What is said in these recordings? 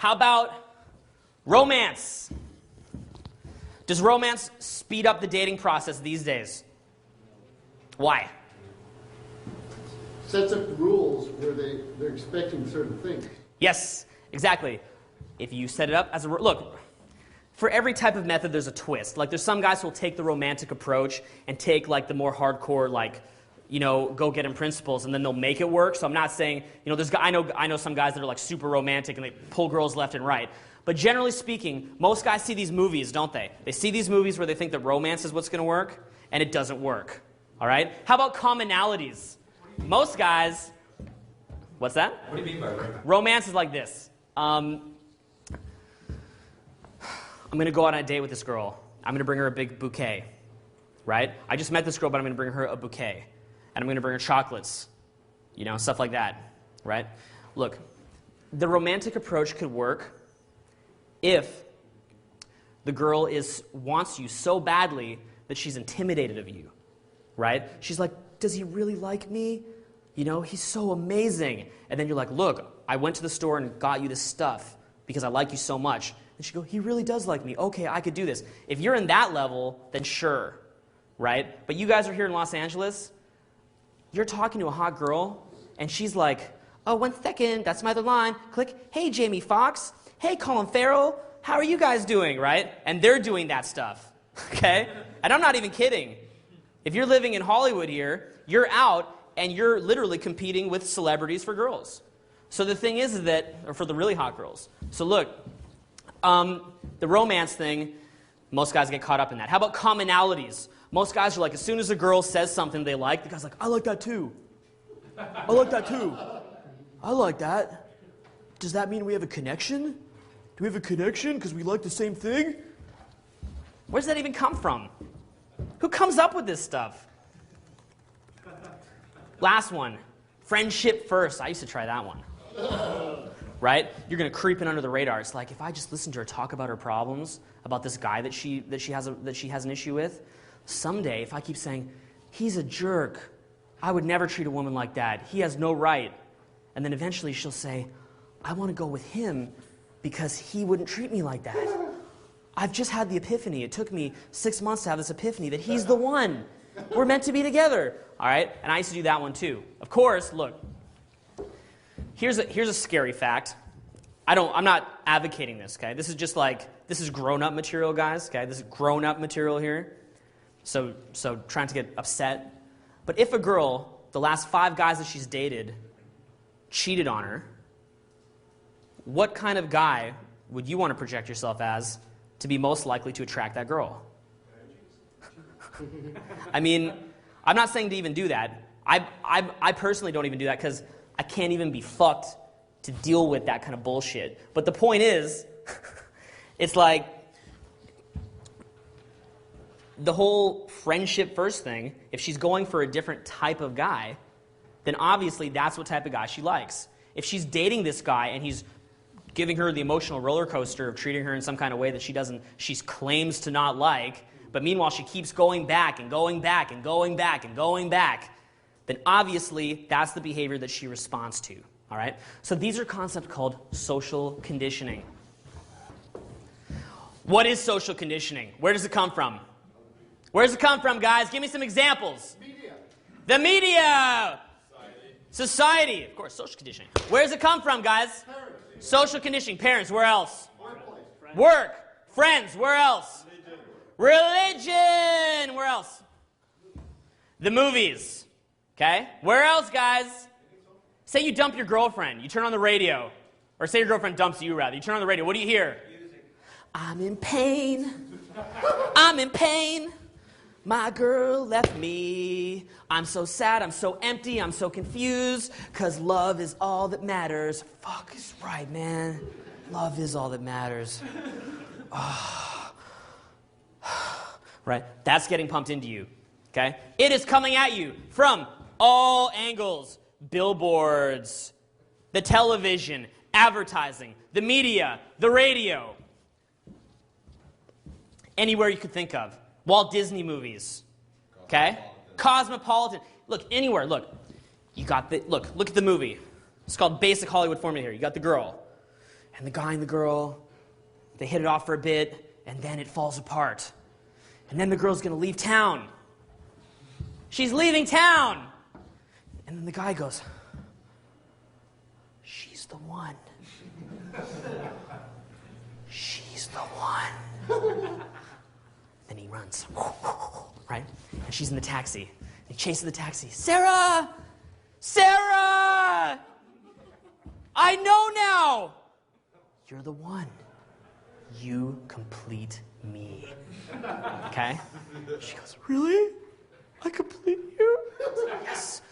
How about romance? Does romance speed up the dating process these days? Why? Sets up rules where they're expecting certain things. Yes, exactly. If you set it up as a... Look, for every type of method, there's a twist. Like, there's some guys who will take the romantic approach and take, like, the more hardcore, like, you know, go-get-em principles, and then they'll make it work. So I'm not saying... You know, I know some guys that are, like, super romantic, and they pull girls left and right. But generally speaking, most guys see these movies, don't they? They see these movies where they think that romance is what's going to work, and it doesn't work. All right? How about commonalities? Most guys... What's that? What do you mean by romance? Romance is like this. I'm going to go out on a date with this girl. I'm going to bring her a big bouquet, right? I just met this girl, but I'm going to bring her a bouquet. And I'm going to bring her chocolates, you know, stuff like that, right? Look, the romantic approach could work if the girl wants you so badly that she's intimidated of you, right? She's like, does he really like me? You know, he's so amazing. And then you're like, look, I went to the store and got you this stuff because I like you so much. And she goes, he really does like me. Okay, I could do this. If you're in that level, then sure, right? But you guys are here in Los Angeles. You're talking to a hot girl, and she's like, oh, 1 second, that's my other line. Click, hey, Jamie Foxx. Hey, Colin Farrell. How are you guys doing, right? And they're doing that stuff, okay? And I'm not even kidding. If you're living in Hollywood here, you're out, and you're literally competing with celebrities for girls. So the thing is that, or for the really hot girls. So look, the romance thing, most guys get caught up in that. How about commonalities? Most guys are like, as soon as a girl says something they like, the guy's like, I like that too. I like that too. I like that. Does that mean we have a connection? Do we have a connection because we like the same thing? Where does that even come from? Who comes up with this stuff? Last one, friendship first. I used to try that one. Right? You're going to creep in under the radar. It's like, if I just listen to her talk about her problems, about this guy that she has an issue with, someday, if I keep saying, he's a jerk, I would never treat a woman like that. He has no right. And then eventually she'll say, I want to go with him because he wouldn't treat me like that. I've just had the epiphany. It took me 6 months to have this epiphany that he's the one. We're meant to be together. All right? And I used to do that one too. Of course, look, here's a scary fact. I'm not advocating this, okay? This is just like, this is grown-up material, guys, okay? This is grown-up material here. So trying to get upset. But if a girl, the last 5 guys that she's dated, cheated on her, what kind of guy would you want to project yourself as to be most likely to attract that girl? I mean, I'm not saying to even do that. I personally don't even do that because I can't even be fucked to deal with that kind of bullshit. But the point is, it's like, the whole friendship first thing, if she's going for a different type of guy, then obviously that's what type of guy she likes. If she's dating this guy and he's giving her the emotional roller coaster of treating her in some kind of way that she claims to not like, but meanwhile she keeps going back and going back and going back and going back, then obviously that's the behavior that she responds to. All right? So these are concepts called social conditioning. What is social conditioning? Where does it come from? Where does it come from, guys? Give me some examples. Media. The media. Society. Of course, social conditioning. Where does it come from, guys? Parents. Social conditioning. Parents. Where else? Workplace. Work. Friends. Where else? Religion. Where else? The movies. Okay? Where else, guys? Say you dump your girlfriend. You turn on the radio. Or say your girlfriend dumps you, rather. You turn on the radio. What do you hear? I'm in pain. I'm in pain. My girl left me. I'm so sad. I'm so empty. I'm so confused. Because love is all that matters. Fuck is right, man. Love is all that matters. Oh. Right? That's getting pumped into you. Okay? It is coming at you from all angles. Billboards, the television, advertising, the media, the radio. Anywhere you could think of. Walt Disney movies. Okay? Cosmopolitan. Look, anywhere. Look. You got the look at the movie. It's called Basic Hollywood Formula here. You got the girl. And the guy and the girl, they hit it off for a bit, and then it falls apart. And then the girl's going to leave town. She's leaving town! And then the guy goes, she's the one. She's the one. Then he runs, right? And she's in the taxi. And he chases the taxi. Sarah! Sarah! I know now! You're the one. You complete me. Okay? She goes, really? I complete you? Yes.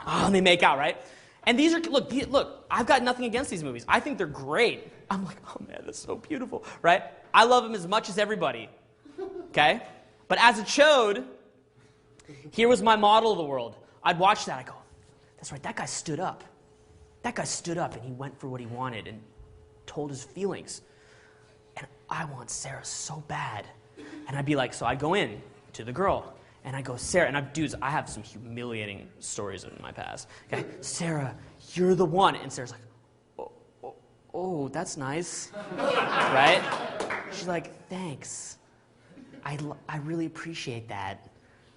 Oh, and they make out, right? And these are, look, I've got nothing against these movies. I think they're great. I'm like, oh man, that's so beautiful, right? I love them as much as everybody, okay? But as a chode, here was my model of the world. I'd watch that, I go, that's right, that guy stood up. That guy stood up and he went for what he wanted and told his feelings. And I want Sarah so bad. And I'd be like, so I'd go in to the girl. And I go, Sarah, and dudes, I have some humiliating stories in my past. Okay, Sarah, you're the one. And Sarah's like, oh, that's nice, right? She's like, thanks. I really appreciate that,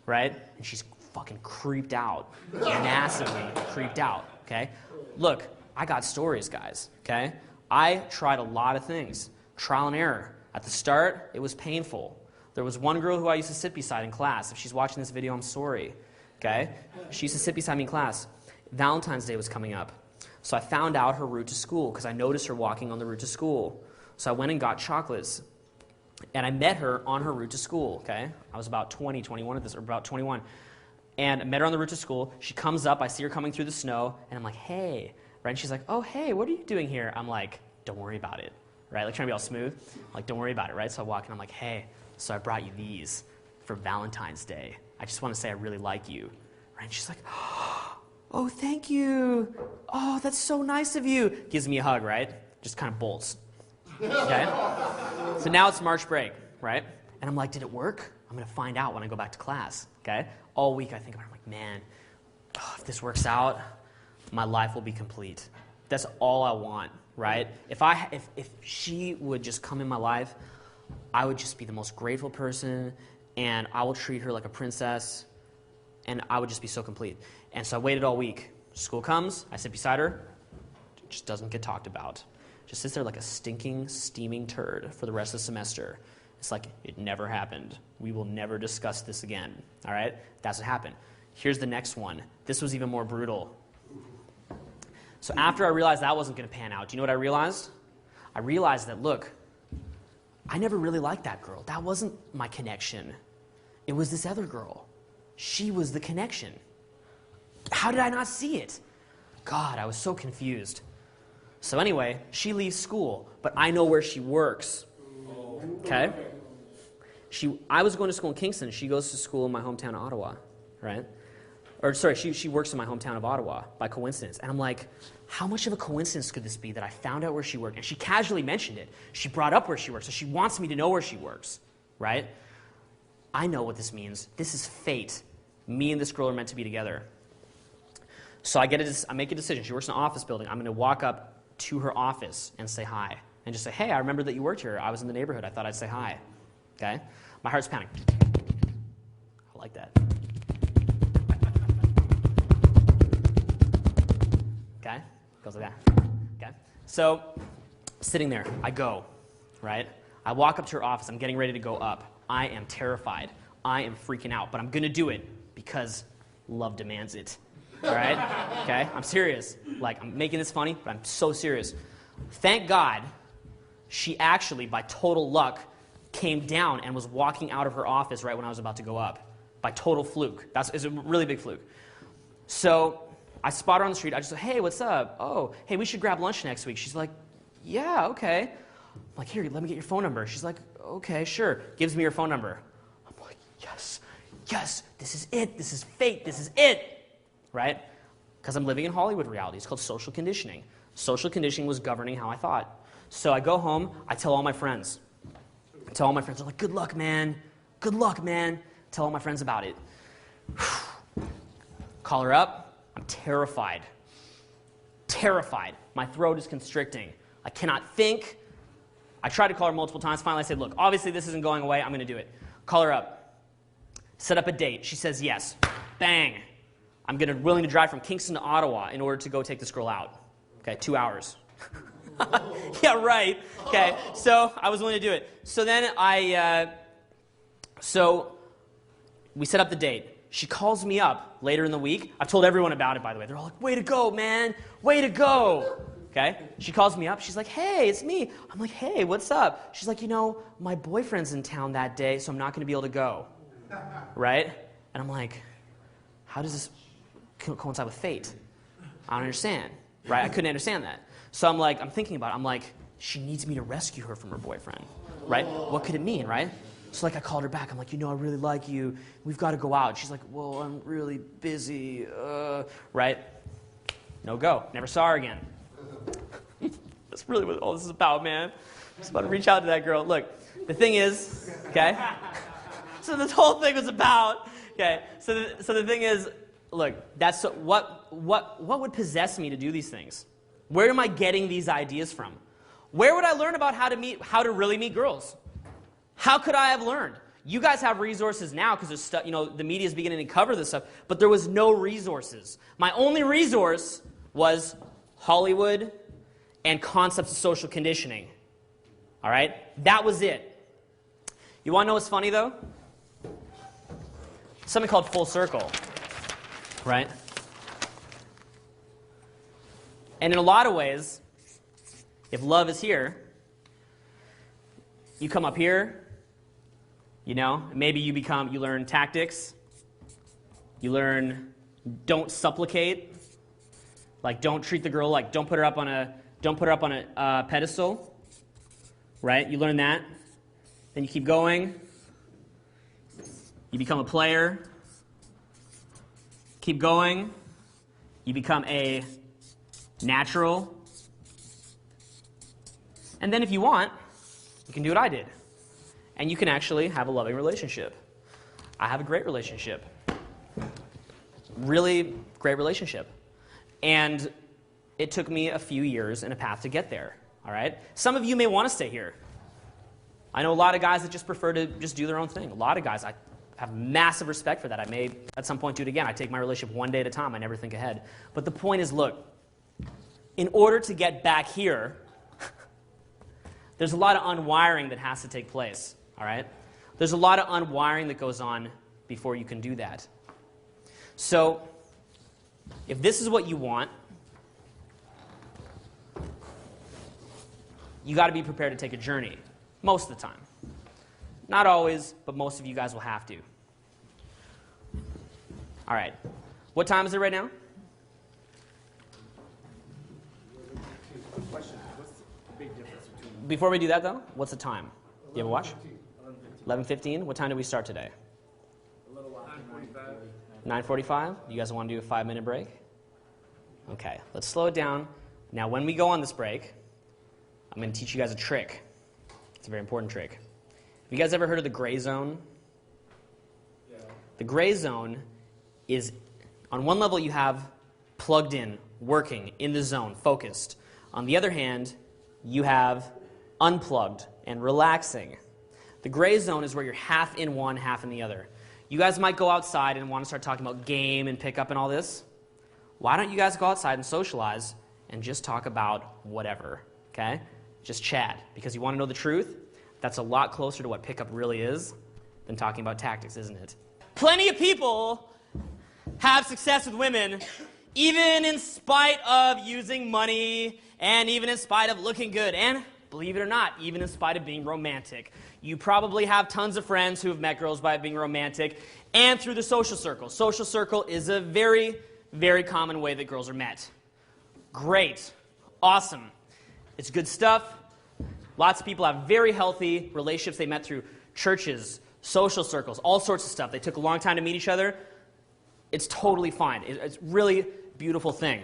right? And she's fucking creeped out, massively creeped out, okay? Look, I got stories, guys, okay? I tried a lot of things, trial and error. At the start, it was painful. There was one girl who I used to sit beside in class. If she's watching this video, I'm sorry. Okay? She used to sit beside me in class. Valentine's Day was coming up. So I found out her route to school because I noticed her walking on the route to school. So I went and got chocolates. And I met her on her route to school. Okay? I was about 20, 21 at this, or about 21. And I met her on the route to school. She comes up. I see her coming through the snow. And I'm like, hey. Right? And she's like, oh, hey, what are you doing here? I'm like, don't worry about it. Right? Like trying to be all smooth. I'm like, don't worry about it. Right? So I walk in. I'm like, hey. So I brought you these for Valentine's Day. I just want to say I really like you. Right? And she's like, oh, thank you. Oh, that's so nice of you. Gives me a hug, right? Just kind of bolts. Okay? So now it's March break, right? And I'm like, did it work? I'm going to find out when I go back to class. Okay? All week I think about it. I'm like, man, if this works out, my life will be complete. That's all I want, right? If she would just come in my life, I would just be the most grateful person, and I will treat her like a princess, and I would just be so complete. And so I waited all week. School comes, I sit beside her, it just doesn't get talked about. Just sits there like a stinking, steaming turd for the rest of the semester. It's like, it never happened. We will never discuss this again, all right? That's what happened. Here's the next one. This was even more brutal. So after I realized that wasn't going to pan out, do you know what I realized? I realized that, look, I never really liked that girl. That wasn't my connection. It was this other girl. She was the connection. How did I not see it? God, I was so confused. So anyway, she leaves school, but I know where she works. Okay? I was going to school in Kingston. She goes to school in my hometown of Ottawa, right? Or sorry, she works in my hometown of Ottawa by coincidence. And I'm like, how much of a coincidence could this be that I found out where she worked? And she casually mentioned it. She brought up where she works, so she wants me to know where she works, right? I know what this means. This is fate. Me and this girl are meant to be together. So I make a decision. She works in an office building. I'm going to walk up to her office and say hi. And just say, hey, I remember that you worked here. I was in the neighborhood. I thought I'd say hi. Okay? My heart's pounding. I like that. Okay? Goes like that. Okay? So, sitting there, I go, right? I walk up to her office. I'm getting ready to go up. I am terrified. I am freaking out. But I'm going to do it because love demands it. All right? Okay? I'm serious. Like, I'm making this funny, but I'm so serious. Thank God she actually, by total luck, came down and was walking out of her office right when I was about to go up. By total fluke. It's a really big fluke. So I spot her on the street. I just say, hey, what's up? Oh, hey, we should grab lunch next week. She's like, yeah, okay. I'm like, here, let me get your phone number. She's like, okay, sure. Gives me her phone number. I'm like, yes, this is it. This is fate. This is it. Right? Because I'm living in Hollywood reality. It's called social conditioning. Social conditioning was governing how I thought. So I go home. I tell all my friends. They're like, good luck, man. Good luck, man. Tell all my friends about it. Call her up. I'm terrified. Terrified. My throat is constricting. I cannot think. I tried to call her multiple times. Finally, I said, look, obviously this isn't going away. I'm going to do it. Call her up. Set up a date. She says yes. Bang. I'm willing to drive from Kingston to Ottawa in order to go take this girl out. Okay, 2 hours. Yeah, right. Okay, so I was willing to do it. So then we set up the date. She calls me up later in the week. I've told everyone about it, by the way. They're all like, way to go, man. Way to go. Okay? She calls me up. She's like, hey, it's me. I'm like, hey, what's up? She's like, you know, my boyfriend's in town that day, so I'm not going to be able to go. Right? And I'm like, how does this coincide with fate? I don't understand. Right? I couldn't understand that. So I'm thinking about it. I'm like, she needs me to rescue her from her boyfriend. Right? What could it mean, right? So I called her back. I'm like, you know, I really like you. We've got to go out. She's like, well, I'm really busy. Right? No go. Never saw her again. That's really what all this is about, man. I'm just about to reach out to that girl. Look, the thing is, okay? So this whole thing was about, okay? So the thing is, look, that's what would possess me to do these things? Where am I getting these ideas from? Where would I learn about how to really meet girls? How could I have learned? You guys have resources now because there's stuff, you know, the media is beginning to cover this stuff, but there was no resources. My only resource was Hollywood and concepts of social conditioning. All right? That was it. You want to know what's funny, though? Something called full circle. Right? And in a lot of ways, if love is here, you come up here, you know, maybe you learn tactics, you learn don't supplicate, like don't treat the girl like don't put her up on a pedestal, right? You learn that, then you keep going, you become a player, keep going, you become a natural, and then if you want, you can do what I did. And you can actually have a loving relationship. I have a great relationship. Really great relationship. And it took me a few years and a path to get there. All right? Some of you may want to stay here. I know a lot of guys that just prefer to just do their own thing. A lot of guys, I have massive respect for that. I may at some point do it again. I take my relationship one day at a time. I never think ahead. But the point is, look, in order to get back here, there's a lot of unwiring that has to take place, all right? There's a lot of unwiring that goes on before you can do that. So, if this is what you want, you got to be prepared to take a journey, most of the time. Not always, but most of you guys will have to. All right. What time is it right now? Before we do that, though, what's the time? Do you have a watch? 11:15. What time did we start today? 9:45. You guys want to do a 5-minute break? Okay, let's slow it down. Now, when we go on this break, I'm going to teach you guys a trick. It's a very important trick. Have you guys ever heard of the gray zone? Yeah. The gray zone is, on one level, you have plugged in, working, in the zone, focused. On the other hand, you have unplugged and relaxing. The gray zone is where you're half in one, half in the other. You guys might go outside and want to start talking about game and pickup and all this. Why don't you guys go outside and socialize and just talk about whatever, okay? Just chat. Because you want to know the truth? That's a lot closer to what pickup really is than talking about tactics, isn't it? Plenty of people have success with women, even in spite of using money and even in spite of looking good. And believe it or not, even in spite of being romantic. You probably have tons of friends who have met girls by being romantic and through the social circle. Social circle is a very, very common way that girls are met. Great. Awesome. It's good stuff. Lots of people have very healthy relationships they met through churches, social circles, all sorts of stuff. They took a long time to meet each other. It's totally fine. It's really a beautiful thing.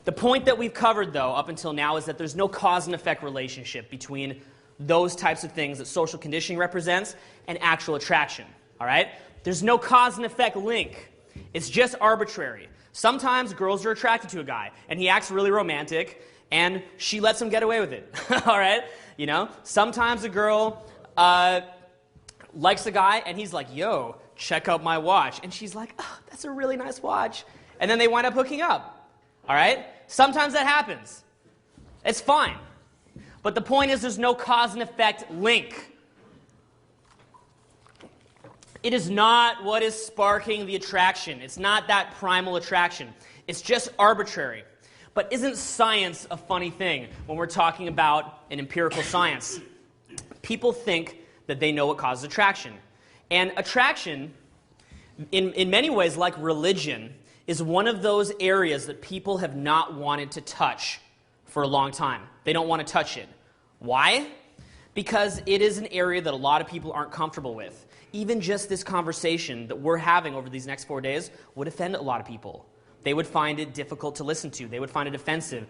The point that we've covered, though, up until now is that there's no cause and effect relationship between those types of things that social conditioning represents and actual attraction, all right? There's no cause and effect link. It's just arbitrary. Sometimes girls are attracted to a guy, and he acts really romantic, and she lets him get away with it. All right? You know, sometimes a girl likes a guy, and he's like, yo, check out my watch. And she's like, oh, that's a really nice watch. And then they wind up hooking up. All right? Sometimes that happens. It's fine. But the point is there's no cause and effect link. It is not what is sparking the attraction. It's not that primal attraction. It's just arbitrary. But isn't science a funny thing when we're talking about an empirical science? People think that they know what causes attraction. And attraction, in many ways, like religion, is one of those areas that people have not wanted to touch for a long time. They don't want to touch it. Why? Because it is an area that a lot of people aren't comfortable with. Even just this conversation that we're having over these next 4 days would offend a lot of people. They would find it difficult to listen to. They would find it offensive.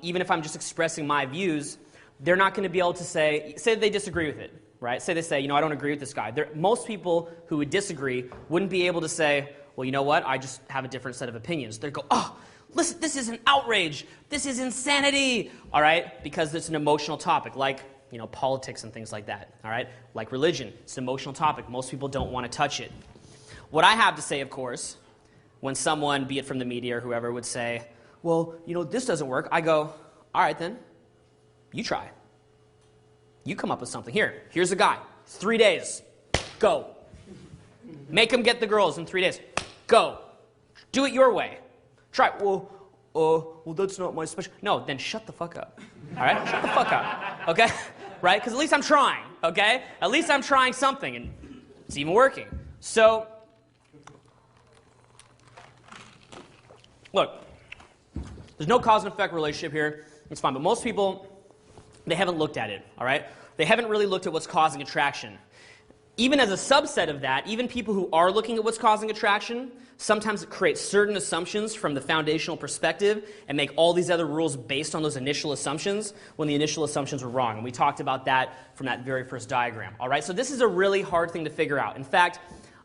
Even if I'm just expressing my views, they're not going to be able to say they disagree with it, right? Say they say, you know, I don't agree with this guy. Most people who would disagree wouldn't be able to say, well, you know what, I just have a different set of opinions. They'd go, oh, listen, this is an outrage. This is insanity, all right? Because it's an emotional topic, like, you know, politics and things like that, all right? Like religion, it's an emotional topic. Most people don't want to touch it. What I have to say, of course, when someone, be it from the media or whoever, would say, well, you know, this doesn't work, I go, all right then, you try. You come up with something. Here's a guy, 3 days, go. Make him get the girls in 3 days, go. Do it your way. Try, well, that's not my special. No, then shut the fuck up, all right? Shut the fuck up, okay? Right? Because at least I'm trying, okay? At least I'm trying something, and it's even working. So, look, there's no cause and effect relationship here. It's fine. But most people, they haven't looked at it, all right? They haven't really looked at what's causing attraction. Even as a subset of that, even people who are looking at what's causing attraction, sometimes it creates certain assumptions from the foundational perspective and make all these other rules based on those initial assumptions when the initial assumptions were wrong. And we talked about that from that very first diagram, all right? So this is a really hard thing to figure out. In fact,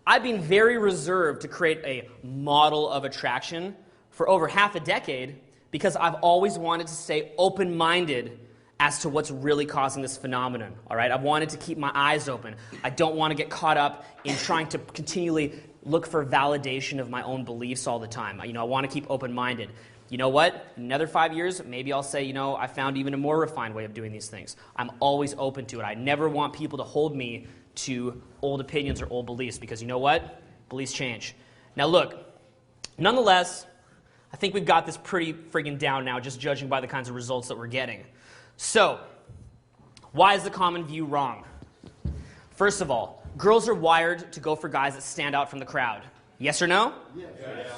I've been very reserved to create a model of attraction for over half a decade because I've always wanted to stay open-minded as to what's really causing this phenomenon, all right? I've wanted to keep my eyes open. I don't want to get caught up in trying to continually look for validation of my own beliefs all the time. You know, I want to keep open-minded. You know what? In another 5 years, maybe I'll say, you know, I found even a more refined way of doing these things. I'm always open to it. I never want people to hold me to old opinions or old beliefs because you know what? Beliefs change. Now look, nonetheless, I think we've got this pretty friggin' down now, just judging by the kinds of results that we're getting. So, why is the common view wrong? First of all, girls are wired to go for guys that stand out from the crowd. Yes or no? Yes.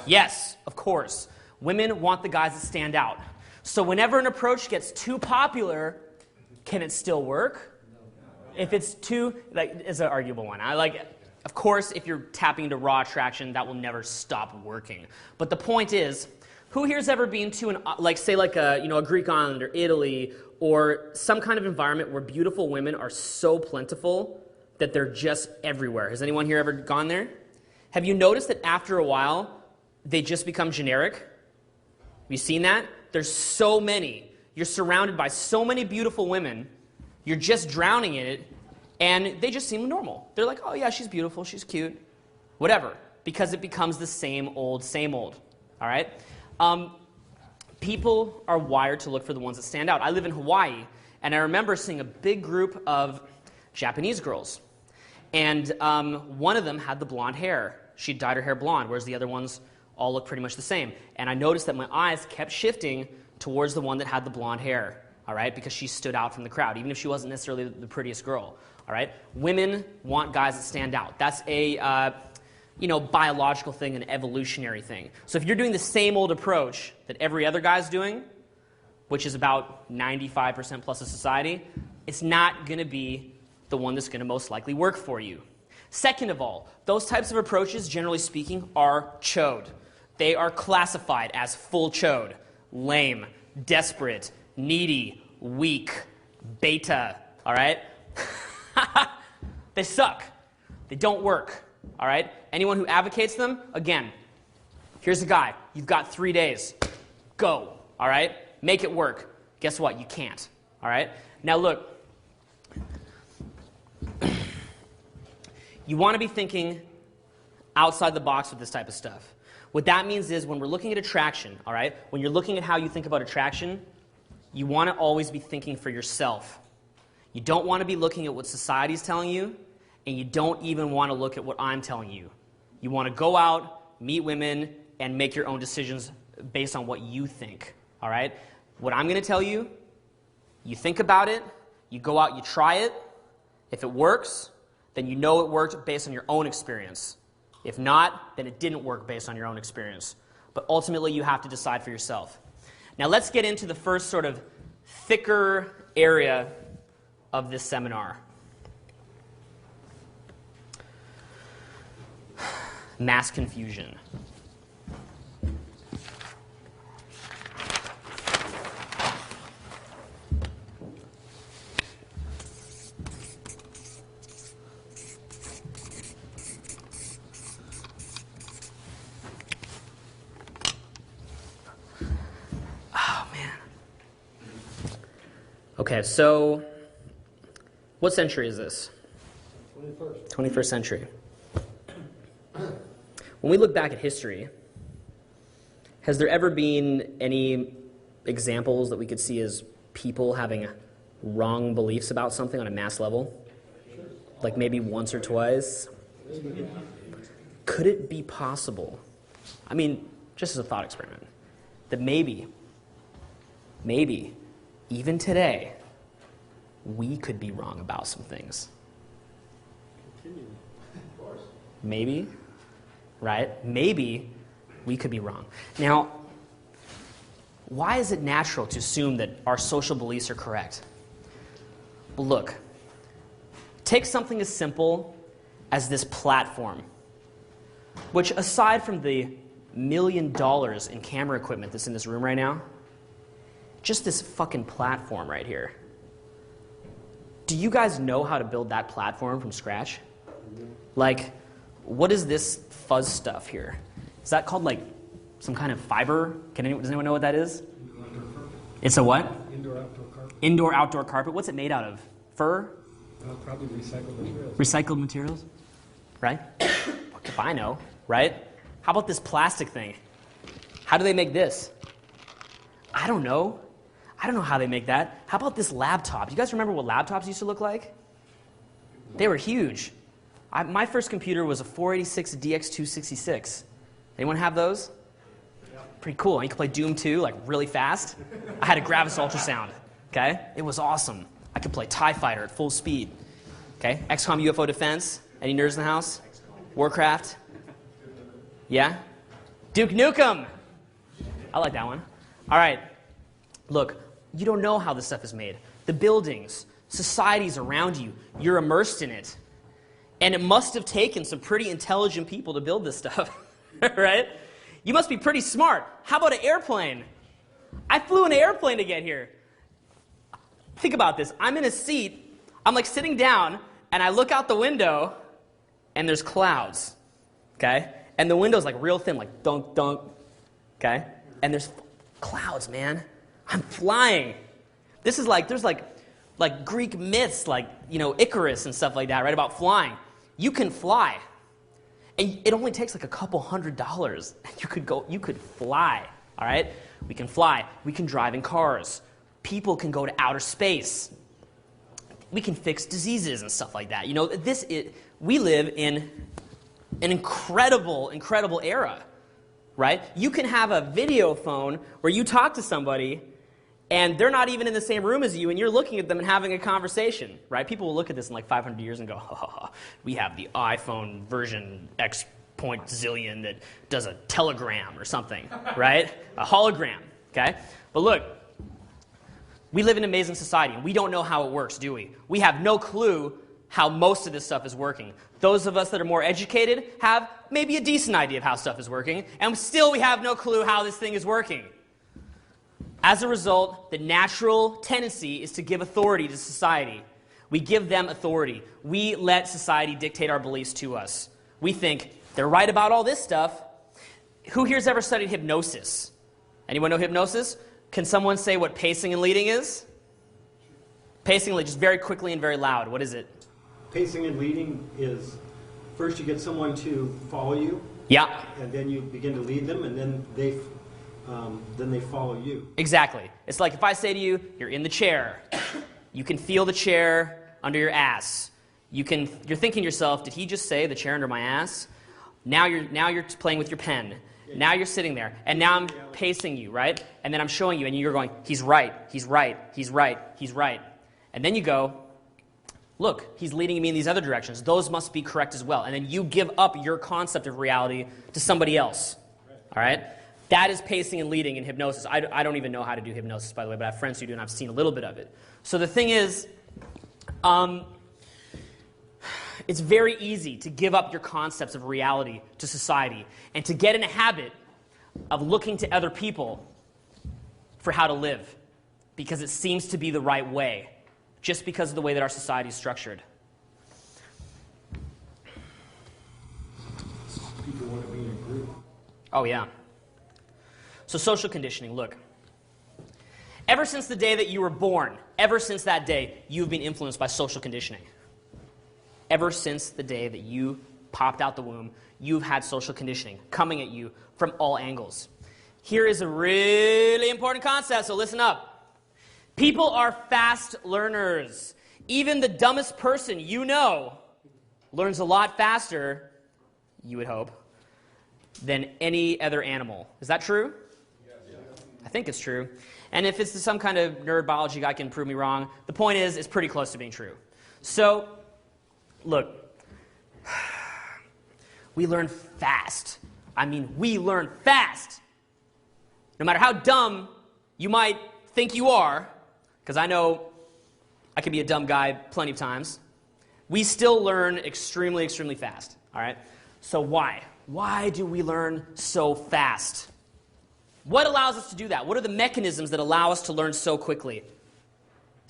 Yes, of course. Women want the guys that stand out. So whenever an approach gets too popular, can it still work? If it's too, it's an arguable one. Of course, if you're tapping into raw attraction, that will never stop working. But the point is, who here's ever been to a Greek island or Italy or some kind of environment where beautiful women are so plentiful that they're just everywhere? Has anyone here ever gone there? Have you noticed that after a while, they just become generic? Have you seen that? There's so many. You're surrounded by so many beautiful women. You're just drowning in it, and they just seem normal. They're like, oh yeah, she's beautiful, she's cute, whatever, because it becomes the same old, all right? People are wired to look for the ones that stand out. I live in Hawaii, and I remember seeing a big group of Japanese girls. And one of them had the blonde hair. She dyed her hair blonde, whereas the other ones all looked pretty much the same. And I noticed that my eyes kept shifting towards the one that had the blonde hair, all right, because she stood out from the crowd, even if she wasn't necessarily the prettiest girl, all right? Women want guys that stand out. That's a biological thing, an evolutionary thing. So if you're doing the same old approach that every other guy's doing, which is about 95% plus of society, it's not going to be the one that's going to most likely work for you. Second of all, those types of approaches, generally speaking, are chode. They are classified as full chode, lame, desperate, needy, weak, beta, all right? They suck. They don't work, all right? Anyone who advocates them, again, here's a guy. You've got 3 days. Go, all right? make it work. Guess what? You can't. All right? Now look, you want to be thinking outside the box with this type of stuff. What that means is when we're looking at attraction, all right, when you're looking at how you think about attraction, you want to always be thinking for yourself. You don't want to be looking at what society's telling you, and you don't even want to look at what I'm telling you. You want to go out, meet women, and make your own decisions based on what you think, all right? What I'm going to tell you, you think about it, you go out, you try it. If it works, then you know it worked based on your own experience. If not, then it didn't work based on your own experience. But ultimately, you have to decide for yourself. Now, let's get into the first sort of thicker area of this seminar. Mass confusion. Okay, so what century is this? 21st. 21st century. When we look back at history, has there ever been any examples that we could see as people having wrong beliefs about something on a mass level? Like maybe once or twice? Could it be possible, I mean, just as a thought experiment, that maybe, even today, we could be wrong about some things? Maybe, right? Maybe we could be wrong. Now, why is it natural to assume that our social beliefs are correct? Well, look, take something as simple as this platform, which aside from the $1 million in camera equipment that's in this room right now, just this fucking platform right here. Do you guys know how to build that platform from scratch? Like, what is this fuzz stuff here? Is that called like some kind of fiber? Does anyone know what that is? It's a what? Indoor-outdoor carpet. Indoor-outdoor carpet. What's it made out of? Fur? Probably recycled materials. Recycled materials? Right? If I know, right? How about this plastic thing? How do they make this? I don't know. I don't know how they make that. How about this laptop? Do you guys remember what laptops used to look like? They were huge. My first computer was a 486 DX266. Anyone have those? Yeah. Pretty cool. You could play Doom 2 like really fast. I had a Gravis ultrasound. Okay? It was awesome. I could play TIE Fighter at full speed. Okay? XCOM UFO Defense. Any nerds in the house? Warcraft? Yeah? Duke Nukem! I like that one. All right. Look, you don't know how this stuff is made. The buildings, societies around you, you're immersed in it. And it must have taken some pretty intelligent people to build this stuff, right? You must be pretty smart. How about an airplane? I flew in an airplane to get here. Think about this. I'm in a seat. I'm like sitting down, and I look out the window, and there's clouds, okay? And the window's like real thin, like dunk, dunk, okay? And there's clouds, man. I'm flying. This is like, there's like Greek myths, like, you know, Icarus and stuff like that, right, about flying. You can fly. And it only takes like a couple $100. You could fly, all right? We can fly. We can drive in cars. People can go to outer space. We can fix diseases and stuff like that. You know, we live in an incredible, incredible era, right? You can have a video phone where you talk to somebody and they're not even in the same room as you, and you're looking at them and having a conversation, right? People will look at this in like 500 years and go, oh, we have the iPhone version X point zillion that does a telegram or something, right? A hologram, okay? But look, we live in an amazing society, and we don't know how it works, do we? We have no clue how most of this stuff is working. Those of us that are more educated have maybe a decent idea of how stuff is working, and still we have no clue how this thing is working. As a result, the natural tendency is to give authority to society. We give them authority. We let society dictate our beliefs to us. We think, they're right about all this stuff. Who here's ever studied hypnosis? Anyone know hypnosis? Can someone say what pacing and leading is? Pacing, just very quickly and very loud. What is it? Pacing and leading is first you get someone to follow you. Yeah. And then you begin to lead them, and then they follow you. Exactly. It's like if I say to you, you're in the chair. You can feel the chair under your ass. You're thinking to yourself, did he just say the chair under my ass? Now you're playing with your pen. Now you're sitting there, and now I'm pacing you, right? And then I'm showing you, and you're going, he's right, he's right, he's right, he's right. And then you go, look, he's leading me in these other directions. Those must be correct as well. And then you give up your concept of reality to somebody else, all right? That is pacing and leading in hypnosis. I don't even know how to do hypnosis, by the way, but I have friends who do, and I've seen a little bit of it. So the thing is, it's very easy to give up your concepts of reality to society and to get in a habit of looking to other people for how to live because it seems to be the right way, just because of the way that our society is structured. People want to be in a group. Oh, yeah. So social conditioning, look. Ever since the day that you were born, ever since that day, you've been influenced by social conditioning. Ever since the day that you popped out the womb, you've had social conditioning coming at you from all angles. Here is a really important concept, so listen up. People are fast learners. Even the dumbest person you know learns a lot faster, you would hope, than any other animal. Is that true? I think it's true. And if it's some kind of nerd biology guy can prove me wrong, the point is it's pretty close to being true. So, look, we learn fast. I mean, we learn fast. No matter how dumb you might think you are, because I know I can be a dumb guy plenty of times, we still learn extremely, extremely fast. All right? So why? Why do we learn so fast? What allows us to do that? What are the mechanisms that allow us to learn so quickly?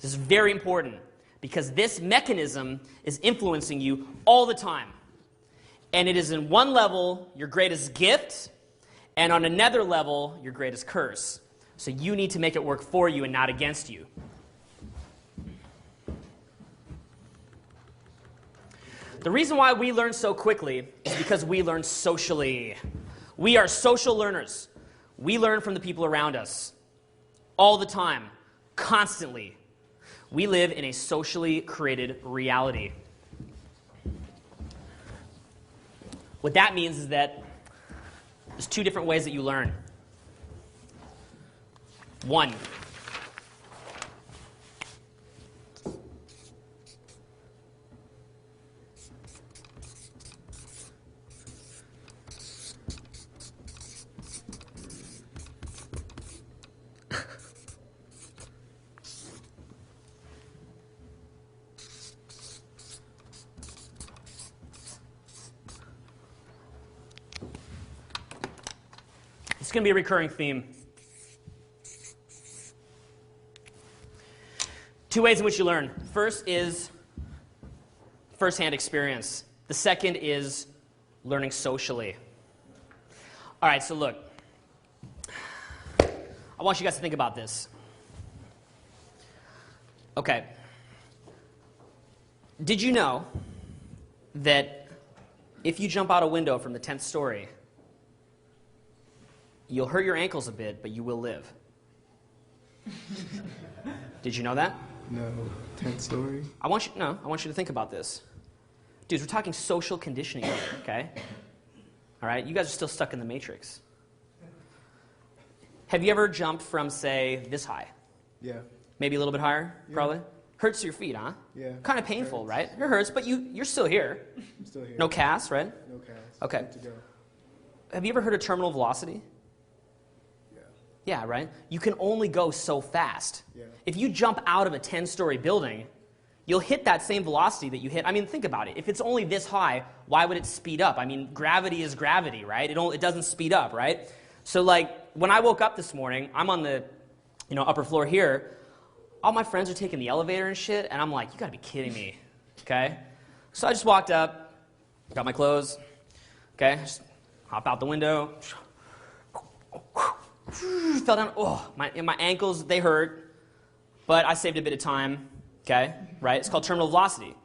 This is very important because this mechanism is influencing you all the time. And it is in one level your greatest gift, and on another level your greatest curse. So you need to make it work for you and not against you. The reason why we learn so quickly is because we learn socially. We are social learners. We learn from the people around us all the time, constantly. We live in a socially created reality. What that means is that there's two different ways that you learn. One, it's going to be a recurring theme. Two ways in which you learn. First is first-hand experience. The second is learning socially. All right, so look. I want you guys to think about this. Okay. Did you know that if you jump out a window from the 10th story, you'll hurt your ankles a bit, but you will live? Did you know that? No. 10th story? I want you to think about this. Dudes, we're talking social conditioning here, okay? All right? You guys are still stuck in the matrix. Have you ever jumped from, say, this high? Yeah. Maybe a little bit higher, Yeah. probably? Hurts your feet, huh? Yeah. Kind of painful, right? It hurts, but you're still here. I'm still here. No cast, right? No cast. Okay. Good to go. Have you ever heard of terminal velocity? Yeah. Yeah, right? You can only go so fast. Yeah. If you jump out of a 10-story building, you'll hit that same velocity that you hit. I mean, think about it. If it's only this high, why would it speed up? I mean, gravity is gravity, right? It doesn't speed up, right? So, like, when I woke up this morning, I'm on the upper floor here. All my friends are taking the elevator and shit, and I'm like, you gotta be kidding me, okay? So I just walked up, got my clothes, okay? Just hop out the window. Fell down. Oh, my ankles, they hurt. But I saved a bit of time. Okay, right? It's called terminal velocity.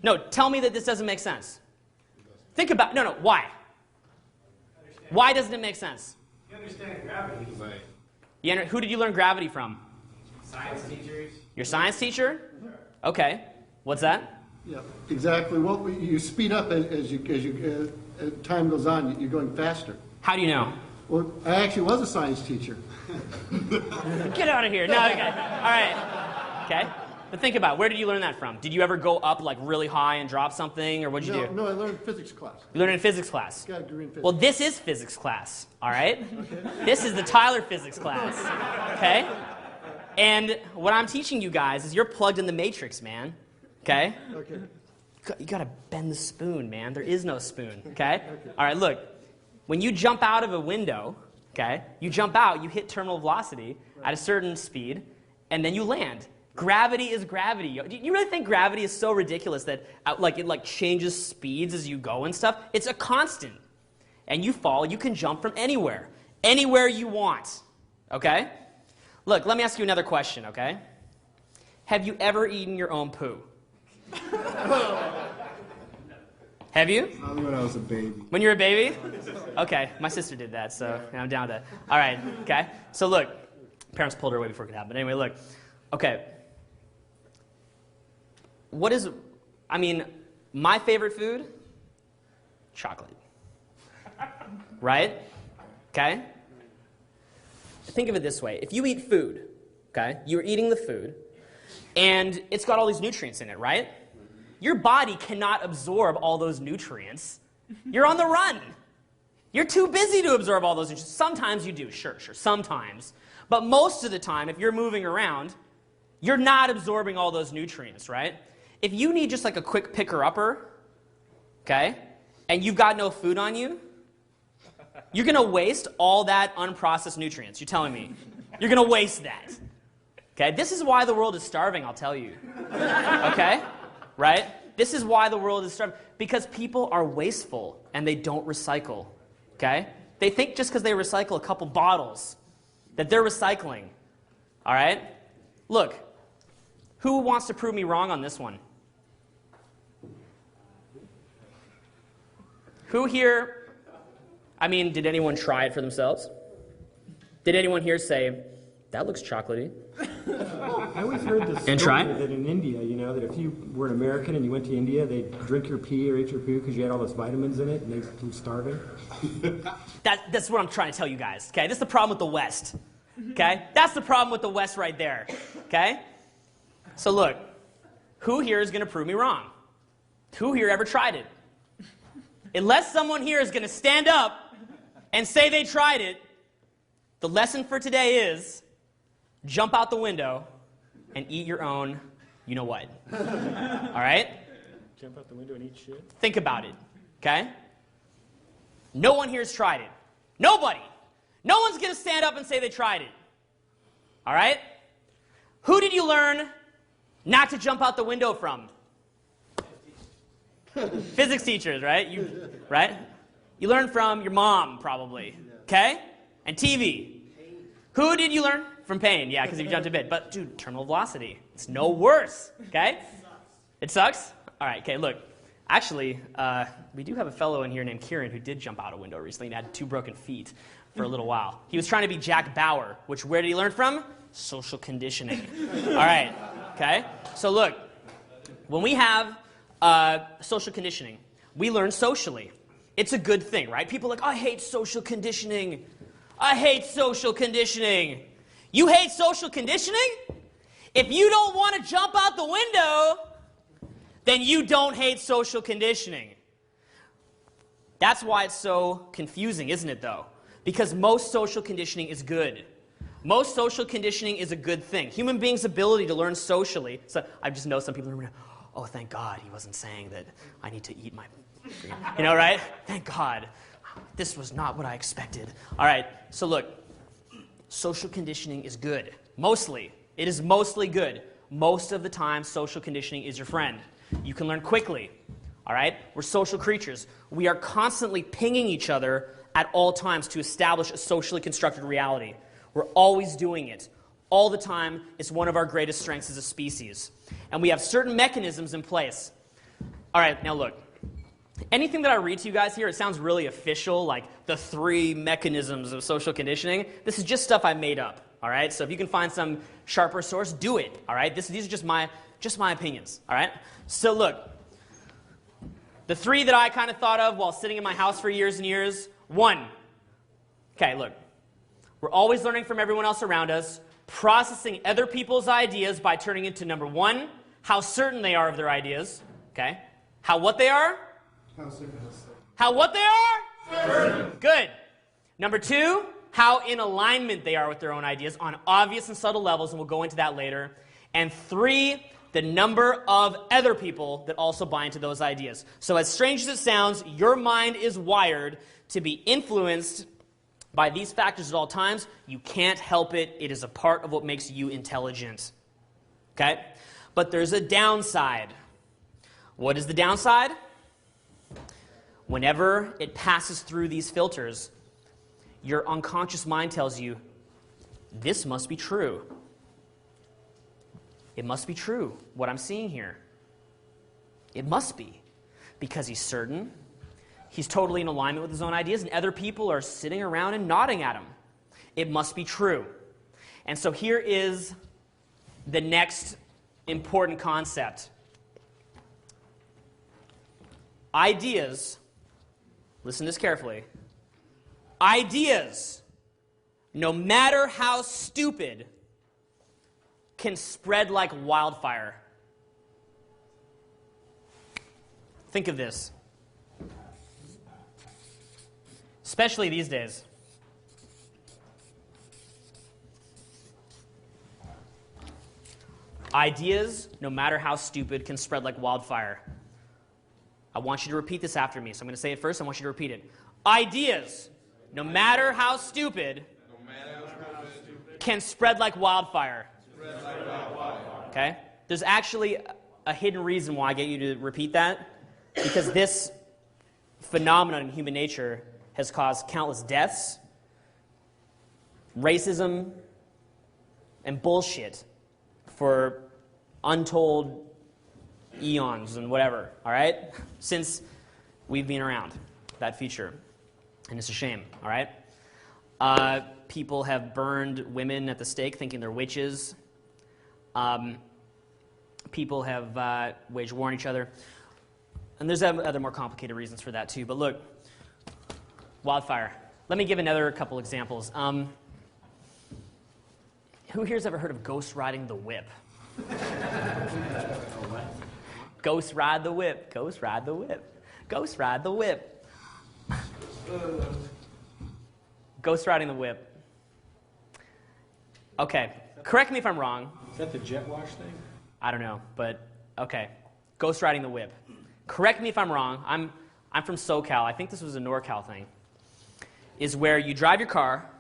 No, tell me that this doesn't make sense. Think about, no, why? Why doesn't it make sense? You understand gravity. Who did you learn gravity from? Science teachers. Your science teacher? Okay. What's that? Yeah, exactly. Well, you speed up as time goes on. You're going faster. How do you know? Well, I actually was a science teacher. Get out of here. No, okay. All right. Okay. But think about it. Where did you learn that from? Did you ever go up like really high and drop something, or what'd you do? No, I learned physics class. You learned in physics class. Got a degree in physics. Well, this is physics class, all right? This is the Tyler physics class, okay? And what I'm teaching you guys is you're plugged in the matrix, man, okay? Okay. You gotta bend the spoon, man. There is no spoon, okay? All right, look. When you jump out of a window, okay, you jump out, you hit terminal velocity at a certain speed, and then you land. Gravity is gravity. Do you really think gravity is so ridiculous that it changes speeds as you go and stuff? It's a constant. And you fall, you can jump from anywhere. Anywhere you want. Okay? Look, let me ask you another question, okay? Have you ever eaten your own poo? Have you? Probably when I was a baby. When you were a baby? Okay, my sister did that, so I'm down to that. All right, okay? So look, parents pulled her away before it could happen. Anyway, look. Okay. My favorite food? Chocolate. Right? Okay? Think of it this way. If you eat food, okay, you're eating the food, and it's got all these nutrients in it, right? Your body cannot absorb all those nutrients. You're on the run. You're too busy to absorb all those nutrients. Sometimes you do, sure, sometimes. But most of the time, if you're moving around, you're not absorbing all those nutrients, right? If you need just like a quick picker-upper, okay, and you've got no food on you, you're going to waste all that unprocessed nutrients. You're telling me. You're going to waste that. Okay? This is why the world is starving, I'll tell you. Okay? Right? This is why the world is starving. Because people are wasteful and they don't recycle. Okay? They think just because they recycle a couple bottles that they're recycling. All right? Look, who wants to prove me wrong on this one? Who here, did anyone try it for themselves? Did anyone here say, that looks chocolatey? I always heard this And story try? that in India, that if you were an American and you went to India, they'd drink your pee or eat your poo because you had all those vitamins in it and they were starving. That's what I'm trying to tell you guys, okay? This is the problem with the West, okay? That's the problem with the West right there, okay? So look, who here is going to prove me wrong? Who here ever tried it? Unless someone here is going to stand up and say they tried it, the lesson for today is jump out the window and eat your own you-know-what. All right? Jump out the window and eat shit. Think about it, okay? No one here has tried it. Nobody. No one's going to stand up and say they tried it. All right? Who did you learn not to jump out the window from? Physics teachers, right? You learn from your mom, probably. Okay? And TV. Who did you learn? From pain, yeah, because you jumped a bit. But, dude, terminal velocity. It's no worse, okay? It sucks? All right, okay, look. Actually, we do have a fellow in here named Kieran who did jump out a window recently and had 2 broken feet for a little while. He was trying to be Jack Bauer, which where did he learn from? Social conditioning. All right, okay? So look, when we have social conditioning, we learn socially. It's a good thing, right? People are like, I hate social conditioning. I hate social conditioning. You hate social conditioning? If you don't want to jump out the window, then you don't hate social conditioning. That's why it's so confusing, isn't it, though? Because most social conditioning is good. Most social conditioning is a good thing. Human beings' ability to learn socially. So I just know some people are, oh, thank God he wasn't saying that I need to eat my, right? Thank God. This was not what I expected. All right, so look, social conditioning is good. Mostly. It is mostly good. Most of the time, social conditioning is your friend. You can learn quickly. All right? We're social creatures. We are constantly pinging each other at all times to establish a socially constructed reality. We're always doing it. All the time. It's one of our greatest strengths as a species. And we have certain mechanisms in place. All right, now look. Anything that I read to you guys here, it sounds really official, like the 3 mechanisms of social conditioning. This is just stuff I made up, all right? So if you can find some sharper source, do it, all right? These are just my opinions, all right? So look, the 3 that I kind of thought of while sitting in my house for years and years. 1, okay, look. We're always learning from everyone else around us, processing other people's ideas by turning into, number 1, how certain they are of their ideas, okay? How what they are? How what they are? Certain. Good. Number 2, how in alignment they are with their own ideas on obvious and subtle levels, and we'll go into that later. And 3, the number of other people that also buy into those ideas. So as strange as it sounds, your mind is wired to be influenced by these factors at all times. You can't help it. It is a part of what makes you intelligent. Okay? But there's a downside. What is the downside? Whenever it passes through these filters, your unconscious mind tells you, this must be true. It must be true, what I'm seeing here. It must be. Because he's certain, he's totally in alignment with his own ideas, and other people are sitting around and nodding at him. It must be true. And so here is the next important concept. Ideas, listen to this carefully, ideas, no matter how stupid, can spread like wildfire. Think of this. Especially these days. Ideas, no matter how stupid, can spread like wildfire. I want you to repeat this after me. So I'm going to say it first. I want you to repeat it. Ideas, no matter how stupid, can spread like wildfire. Okay? There's actually a hidden reason why I get you to repeat that. Because this phenomenon in human nature has caused countless deaths, racism, and bullshit for untold eons and whatever, all right? Since we've been around, that feature. And it's a shame, all right? People have burned women at the stake thinking they're witches. People have waged war on each other. And there's other more complicated reasons for that too. But look, wildfire. Let me give another couple examples. Who here's ever heard of ghost riding the whip? Ghost ride the whip. Ghost ride the whip. Ghost ride the whip. Ghost riding the whip. Okay, correct me if I'm wrong. Is that the jet wash thing? I don't know, but okay. Ghost riding the whip. Correct me if I'm wrong. I'm from SoCal. I think this was a NorCal thing. Is where you drive your car,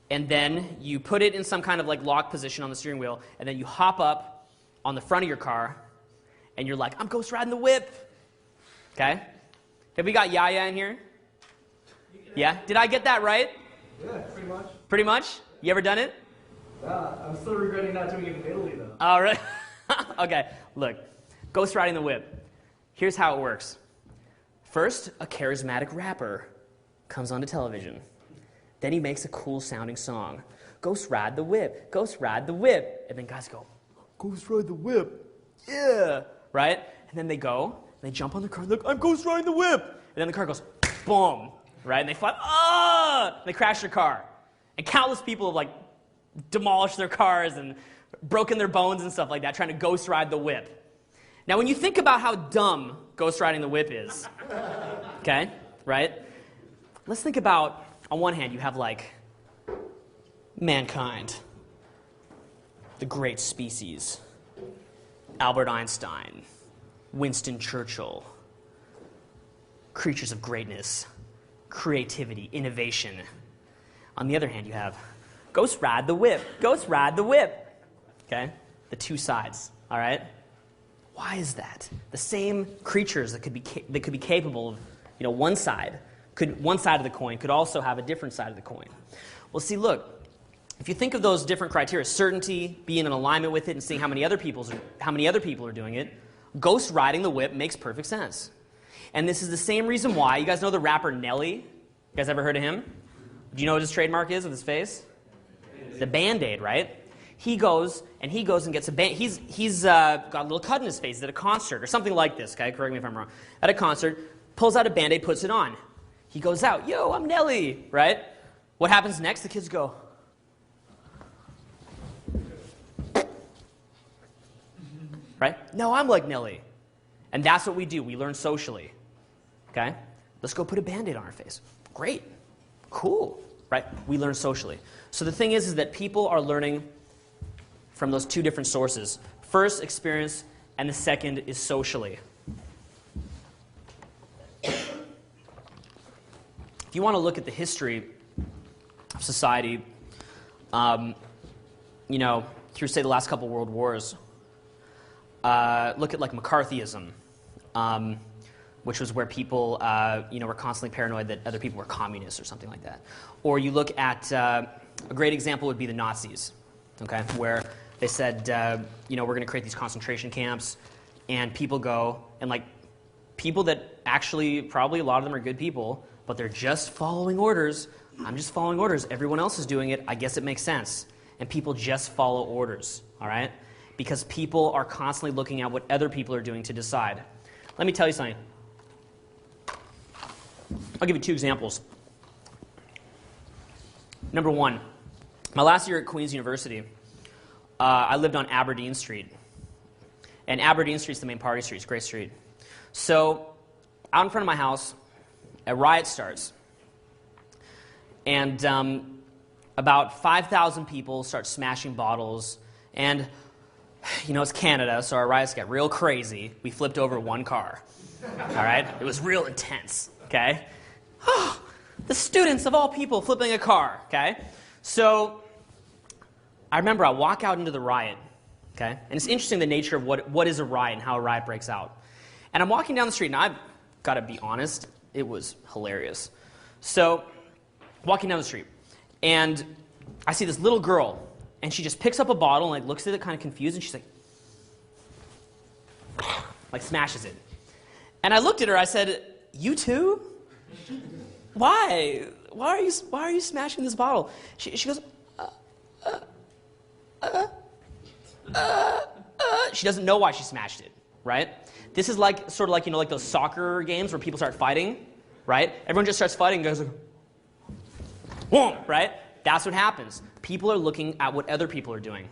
and then you put it in some kind of like lock position on the steering wheel, and then you hop up on the front of your car, and you're like, I'm ghost riding the whip. Okay? Have we got Yaya in here? Yeah? Did I get that right? Yeah, pretty much. Pretty much? You ever done it? I'm still regretting not doing it in Italy, though. All right. Okay, look. Ghost riding the whip. Here's how it works. First, a charismatic rapper comes onto television. Then he makes a cool sounding song. Ghost ride the whip. Ghost ride the whip. And then guys go, Ghost ride the whip. Yeah. Right? And then they go, they jump on the car, and they're like, I'm ghost riding the whip. And then the car goes, boom. Right? And they fly, ah! They crash their car. And countless people have like demolished their cars and broken their bones and stuff like that, trying to ghost ride the whip. Now, when you think about how dumb ghost riding the whip is, okay, right? Let's think about, on one hand, you have like mankind, the great species, Albert Einstein, Winston Churchill, creatures of greatness, creativity, innovation. On the other hand, you have ghost ride the whip, ghost ride the whip. Okay? The two sides, all right? Why is that? The same creatures that could be capable of, one side one side of the coin could also have a different side of the coin. Well, see, look, if you think of those different criteria, certainty, being in alignment with it, and seeing how many other people are doing it, ghost riding the whip makes perfect sense. And this is the same reason why, you guys know the rapper Nelly? You guys ever heard of him? Do you know what his trademark is with his face? The Band-Aid, right? He goes and gets a Band-Aid. He's got a little cut in his face. He's at a concert or something like this, okay? Correct me if I'm wrong. At a concert, pulls out a Band-Aid, puts it on. He goes out, yo, I'm Nelly, right? What happens next? The kids go, right? No, I'm like Nelly. And that's what we do. We learn socially, okay? Let's go put a Band-Aid on our face. Great. Cool, right? We learn socially. So the thing is that people are learning from those two different sources. First, experience, and the second is socially. If you want to look at the history of society, through, say, the last couple world wars, look at, like, McCarthyism, which was where people, were constantly paranoid that other people were communists or something like that. Or you look at, a great example would be the Nazis, okay, where they said, we're going to create these concentration camps, and people go, and, like, people that actually, probably a lot of them are good people, but they're just following orders. I'm just following orders. Everyone else is doing it. I guess it makes sense. And people just follow orders, all right? Because people are constantly looking at what other people are doing to decide. Let me tell you something. I'll give you two examples. Number one, my last year at Queen's University, I lived on Aberdeen Street. And Aberdeen Street's the main party street. It's a great street. So out in front of my house, a riot starts. And about 5,000 people start smashing bottles. And, it's Canada, so our riots got real crazy. We flipped over one car. All right? It was real intense, okay? The students of all people flipping a car, okay? So I remember I walk out into the riot, okay? And it's interesting the nature of what is a riot and how a riot breaks out. And I'm walking down the street, and I've got to be honest, it was hilarious. So walking down the street, and I see this little girl, and she just picks up a bottle and, like, looks at it kind of confused, and she's like smashes it. And I looked at her, I said, you too? Why? Why are you smashing this bottle? She goes, She doesn't know why she smashed it, right? This is like, sort of like, like those soccer games where people start fighting, right? Everyone just starts fighting and goes like, boom, right? That's what happens. People are looking at what other people are doing.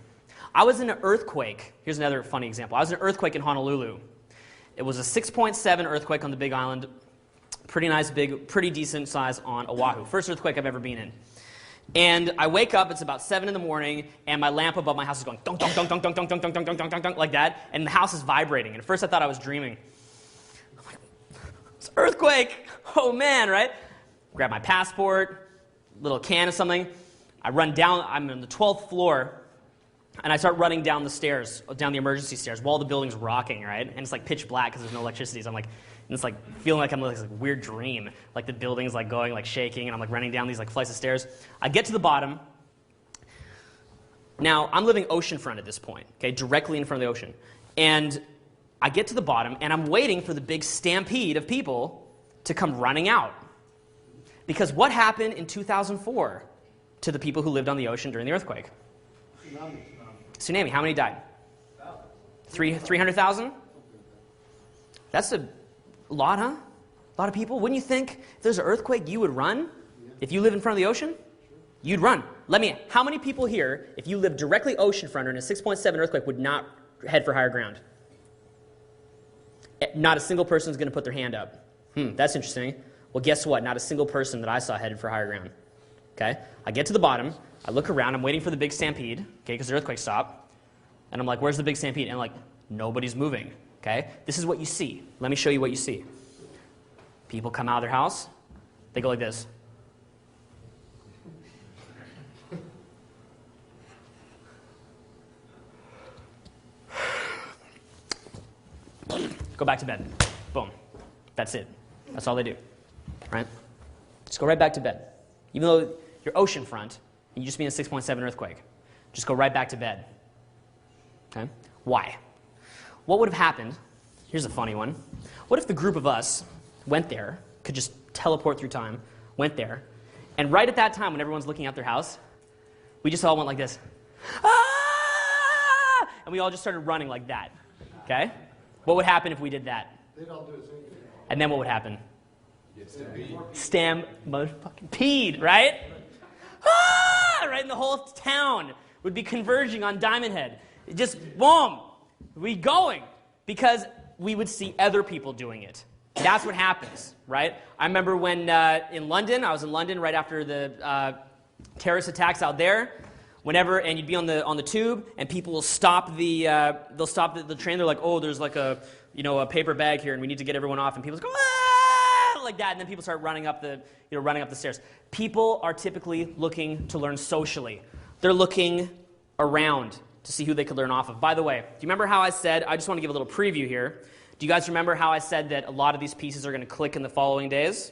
I was in an earthquake. Here's another funny example. I was in an earthquake in Honolulu. It was a 6.7 earthquake on the Big Island. Pretty nice, big, pretty decent size on Oahu. First earthquake I've ever been in. And I wake up, it's about 7 in the morning, and my lamp above my house is going dunk, dunk, dunk, dunk, dunk, dunk, dunk, dunk, dunk, dunk, dunk, dunk, like that, and the house is vibrating. And at first I thought I was dreaming. I'm like, it's an earthquake! Oh man, right? Grab my passport, little can of something. I run down, I'm on the 12th floor, and I start running down the stairs, down the emergency stairs, while the building's rocking, right? And it's like pitch black because there's no electricity, so I'm like, and it's like feeling like I'm in this like weird dream, like the building's like going, like shaking, and I'm like running down these like flights of stairs. I get to the bottom. Now, I'm living oceanfront at this point, okay, directly in front of the ocean. And I get to the bottom, and I'm waiting for the big stampede of people to come running out. Because what happened in 2004 to the people who lived on the ocean during the earthquake? Tsunami. How many died? 300,000? That's a lot, huh? A lot of people. Wouldn't you think if there's an earthquake, you would run? If you live in front of the ocean? You'd run. How many people here, if you live directly oceanfront or in a 6.7 earthquake, would not head for higher ground? Not a single person is going to put their hand up. That's interesting. Well, guess what? Not a single person that I saw headed for higher ground. Okay? I get to the bottom. I look around. I'm waiting for the big stampede, okay, because the earthquake stopped. And I'm like, where's the big stampede? And like, nobody's moving. Okay? This is what you see. Let me show you what you see. People come out of their house. They go like this. Go back to bed. Boom. That's it. That's all they do. Right? Just go right back to bed. Even though you're oceanfront, and you just be in a 6.7 earthquake. Just go right back to bed. Okay? Why? What would have happened? Here's a funny one. What if the group of us went there, could just teleport through time, went there, and right at that time when everyone's looking out their house, we just all went like this. Ah! And we all just started running like that. Okay? What would happen if we did that? They'd all do the same thing. And then what would happen? Stam motherfucking peed, right? Ah! Right, and the whole town would be converging on Diamond Head. Just boom, we going because we would see other people doing it. That's what happens, right? I remember when in London, I was in London right after the terrorist attacks out there. Whenever, and you'd be on the tube, and people will stop the train. They're like, oh, there's like a paper bag here, and we need to get everyone off. And people go ah! Like that, and then people start running up the stairs. People are typically looking to learn socially. They're looking around to see who they could learn off of. By the way, do you remember how I said? I just want to give a little preview here. Do you guys remember how I said that a lot of these pieces are going to click in the following days?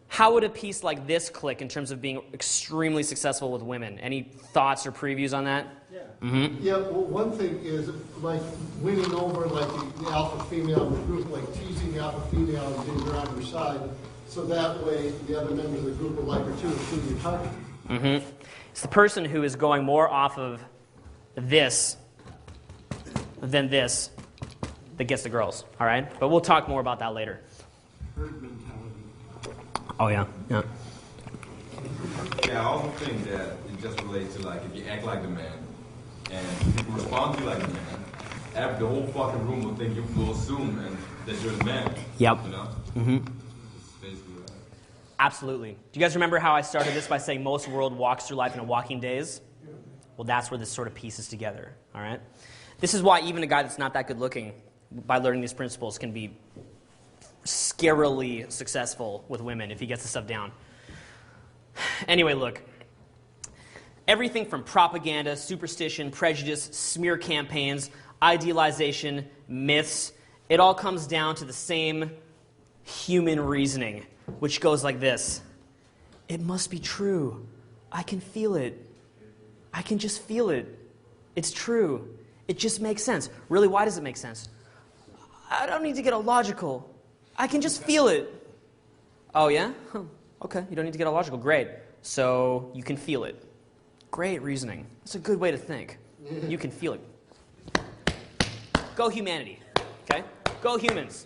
How would a piece like this click in terms of being extremely successful with women? Any thoughts or previews on that? Yeah. Mm-hmm. Yeah, well, one thing is like winning over like the alpha female in the group, like teasing the alpha female and getting her on your side, so that way the other members of the group will like her too, including your target. Mm-hmm. It's the person who is going more off of this than this that gets the girls, all right? But we'll talk more about that later. Herd mentality. Oh, yeah. Yeah. Yeah, I also think that it just relates to like if you act like the man and people respond to you like the man, the whole fucking room will assume that you're the man. Yep. You know? Mm-hmm. It's basically that. Absolutely. Do you guys remember how I started this by saying most world walks through life in a walking daze? Well, that's where this sort of pieces together, all right? This is why even a guy that's not that good looking, by learning these principles, can be scarily successful with women if he gets the stuff down. Anyway, look. Everything from propaganda, superstition, prejudice, smear campaigns, idealization, myths, it all comes down to the same human reasoning, which goes like this. It must be true. I can feel it. I can just feel it. It's true. It just makes sense. Really, why does it make sense? I don't need to get illogical. I can just feel it. Oh, yeah? Huh. Okay, you don't need to get illogical. Great. So you can feel it. Great reasoning. That's a good way to think. You can feel it. Go humanity. Okay? Go humans.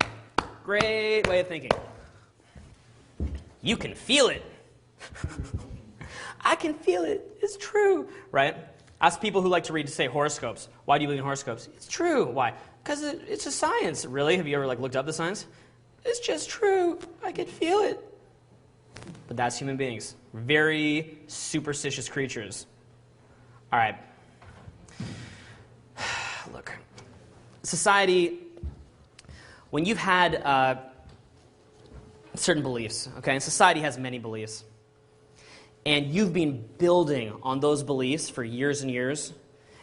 Great way of thinking. You can feel it. I can feel it. It's true. Right? Ask people who like to read, say, horoscopes. Why do you believe in horoscopes? It's true. Why? Because it's a science. Really? Have you ever looked up the science? It's just true. I can feel it. But that's human beings. Very superstitious creatures. All right. Look. Society, when you've had certain beliefs, okay, and society has many beliefs, and you've been building on those beliefs for years and years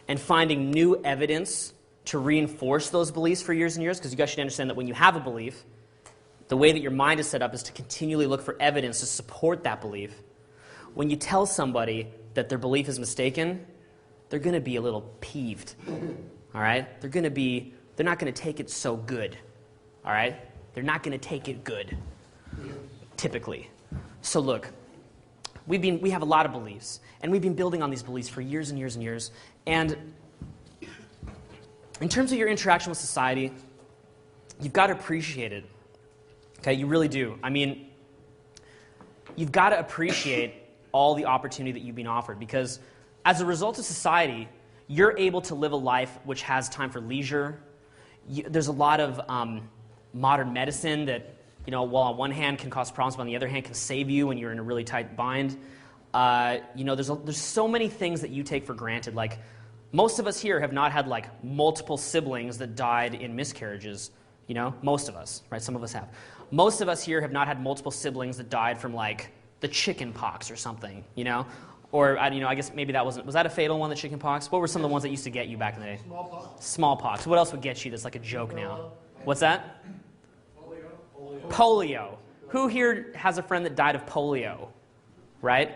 and finding new evidence to reinforce those beliefs for years and years, because you guys should understand that when you have a belief, the way that your mind is set up is to continually look for evidence to support that belief. When you tell somebody that their belief is mistaken, they're going to be a little peeved, all right? They're not going to take it so good, all right? They're not going to take it good, typically. So look, we have a lot of beliefs, and we've been building on these beliefs for years and years and years, and in terms of your interaction with society, you've got to appreciate it. Okay, you really do. I mean, you've got to appreciate all the opportunity that you've been offered, because as a result of society, you're able to live a life which has time for leisure. There's a lot of modern medicine that, while on one hand can cause problems, but on the other hand can save you when you're in a really tight bind. There's so many things that you take for granted. Like, most of us here have not had multiple siblings that died in miscarriages. Most of us, right? Some of us have. Most of us here have not had multiple siblings that died from the chicken pox or something, Or, I guess maybe that was that a fatal one, the chicken pox? What were some of the ones that used to get you back in the day? Smallpox. Smallpox. What else would get you that's like a joke now? What's that? Polio. Who here has a friend that died of polio, right?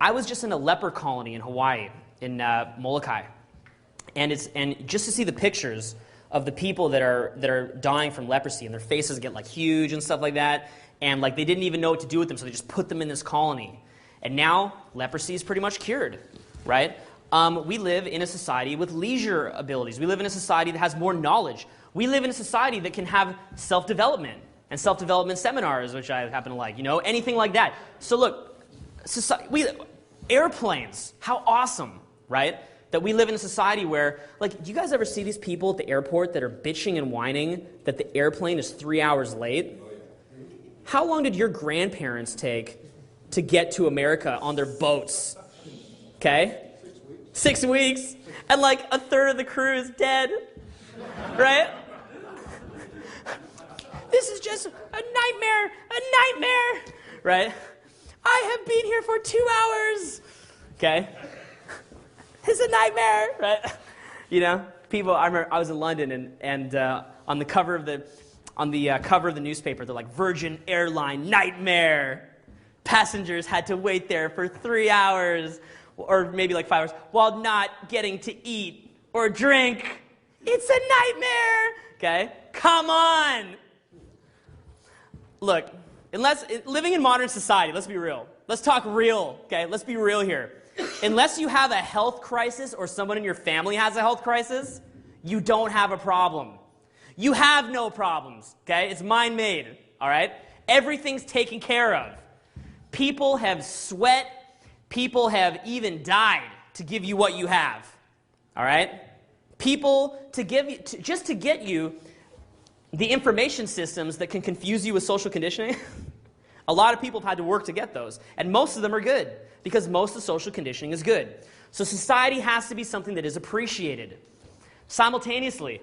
I was just in a leper colony in Hawaii, in Molokai, and just to see the pictures of the people that are dying from leprosy, and their faces get like huge and stuff like that, and like they didn't even know what to do with them, so they just put them in this colony. And now leprosy is pretty much cured, right? We live in a society with leisure abilities. We live in a society that has more knowledge. We live in a society that can have self-development and self-development seminars, which I happen to like, anything like that. So look, airplanes, how awesome, right? That we live in a society where, like, do you guys ever see these people at the airport that are bitching and whining that the airplane is 3 hours late? How long did your grandparents take to get to America on their boats? Okay? 6 weeks. And like a third of the crew is dead. Right? This is just a nightmare. Right? I have been here for 2 hours. Okay? It's a nightmare, right? People. I remember I was in London, and on the cover of the newspaper, they're like, "Virgin Airline nightmare. Passengers had to wait there for 3 hours, or maybe like 5 hours, while not getting to eat or drink. It's a nightmare." Okay, come on. Look, living in modern society, let's be real. Let's talk real. Okay, let's be real here. Unless you have a health crisis or someone in your family has a health crisis, you don't have a problem. You have no problems, okay? It's mind-made, all right? Everything's taken care of. People have sweat. People have even died to give you what you have, all right? People just to get you the information systems that can confuse you with social conditioning. A lot of people have had to work to get those, and most of them are good, because most of social conditioning is good. So society has to be something that is appreciated. Simultaneously,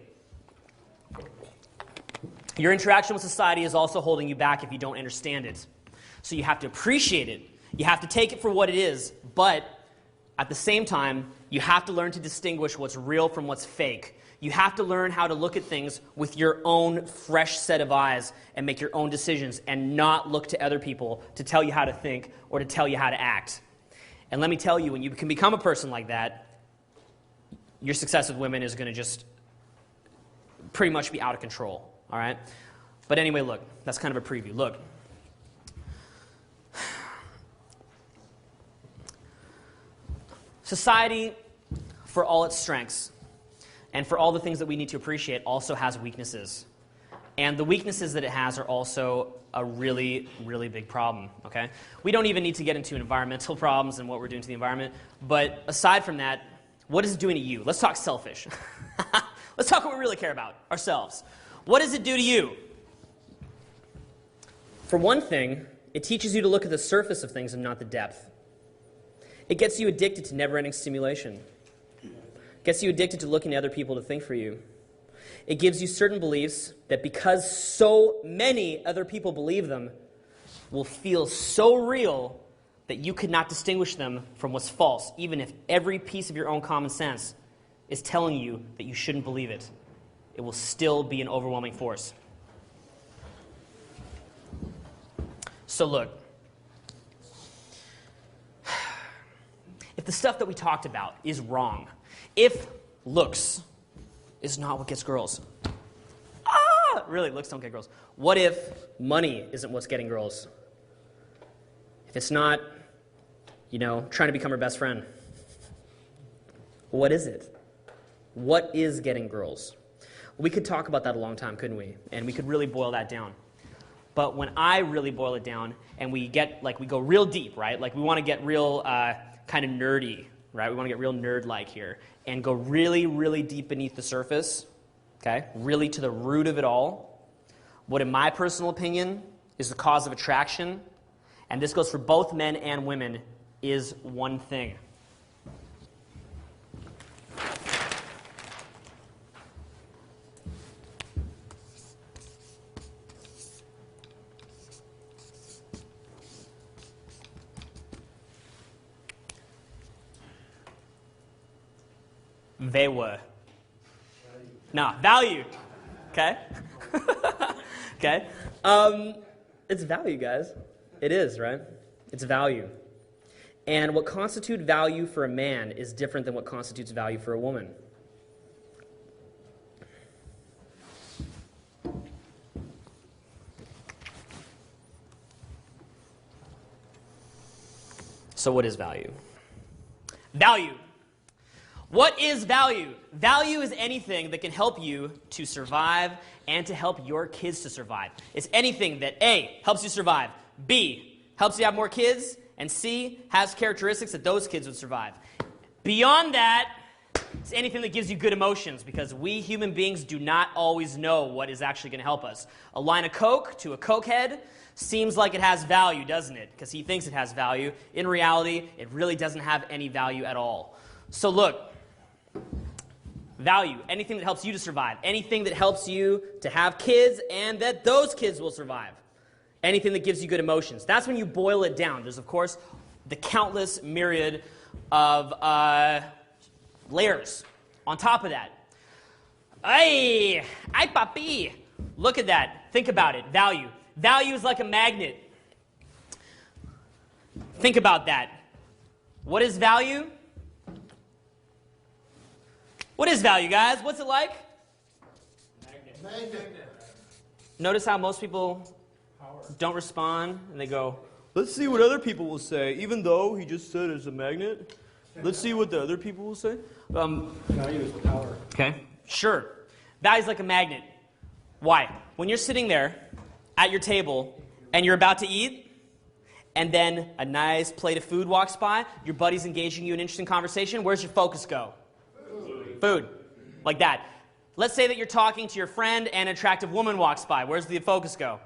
your interaction with society is also holding you back if you don't understand it. So you have to appreciate it. You have to take it for what it is, but at the same time, you have to learn to distinguish what's real from what's fake. You have to learn how to look at things with your own fresh set of eyes and make your own decisions and not look to other people to tell you how to think or to tell you how to act. And let me tell you, when you can become a person like that, your success with women is going to just pretty much be out of control, all right? But anyway, look, that's kind of a preview. Look. Society, for all its strengths, and for all the things that we need to appreciate, also has weaknesses. And the weaknesses that it has are also a really, really big problem, okay? We don't even need to get into environmental problems and what we're doing to the environment. But aside from that, what is it doing to you? Let's talk selfish. Let's talk what we really care about, ourselves. What does it do to you? For one thing, it teaches you to look at the surface of things and not the depth. It gets you addicted to never-ending stimulation. It gets you addicted to looking to other people to think for you. It gives you certain beliefs that, because so many other people believe them, will feel so real that you could not distinguish them from what's false, even if every piece of your own common sense is telling you that you shouldn't believe it. It will still be an overwhelming force. So look, if the stuff that we talked about is wrong, if looks is not what gets girls, really, looks don't get girls. What if money isn't what's getting girls? If it's not, trying to become her best friend, what is it? What is getting girls? We could talk about that a long time, couldn't we? And we could really boil that down. But when I really boil it down and we go real deep, right? Like we want to get real kind of nerdy, right? We want to get real nerd-like here and go really, really deep beneath the surface, okay? Really to the root of it all. What, in my personal opinion, is the cause of attraction, and this goes for both men and women, is one thing. They were. Value. Okay? Okay? It's value, guys. It is, right? It's value. And what constitutes value for a man is different than what constitutes value for a woman. So what is value? Value. What is value? Value is anything that can help you to survive and to help your kids to survive. It's anything that A, helps you survive, B, helps you have more kids, and C, has characteristics that those kids would survive. Beyond that, it's anything that gives you good emotions, because we human beings do not always know what is actually going to help us. A line of Coke to a Coke head seems like it has value, doesn't it? Because he thinks it has value. In reality, it really doesn't have any value at all. So look, value, anything that helps you to survive, anything that helps you to have kids and that those kids will survive, anything that gives you good emotions. That's when you boil it down. There's, of course, the countless myriad of layers on top of that. Ay, papi. Look at that. Think about it. Value. Value is like a magnet. Think about that. What is value? What is value, guys? What's it like? Magnet. Notice how most people don't respond, and they go, let's see what other people will say, even though he just said it's a magnet. Let's see what the other people will say. Value is power. Okay, sure. Value is like a magnet. Why? When you're sitting there at your table and you're about to eat, and then a nice plate of food walks by, your buddy's engaging you in an interesting conversation, where's your focus go? Food. Like that. Let's say that you're talking to your friend and an attractive woman walks by. Where's the focus go?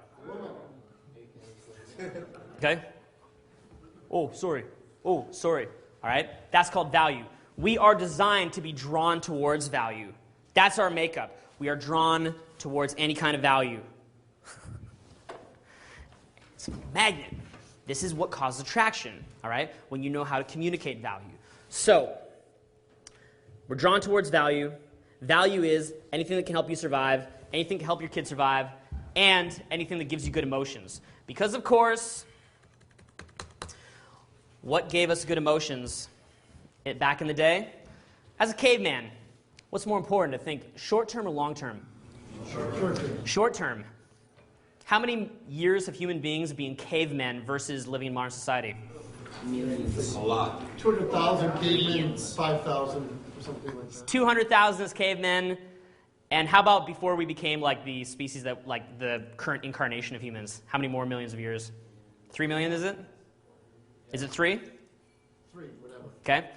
Okay? Oh, sorry. Oh, sorry. All right? That's called value. We are designed to be drawn towards value. That's our makeup. We are drawn towards any kind of value. It's a magnet. This is what causes attraction, all right? When you know how to communicate value. So, we're drawn towards value. Value is anything that can help you survive, anything that can help your kids survive, and anything that gives you good emotions. Because, of course, what gave us good emotions back in the day? As a caveman, what's more important to think, short-term or long-term? Short-term. Short-term. How many years have human beings been cavemen versus living in modern society? A lot. 200,000 cavemen, 5,000 or something like that. 200,000 as cavemen. And how about before we became like the species that, like the current incarnation of humans? How many more millions of years? 3 million, is it? Is it 3? 3, whatever. Okay.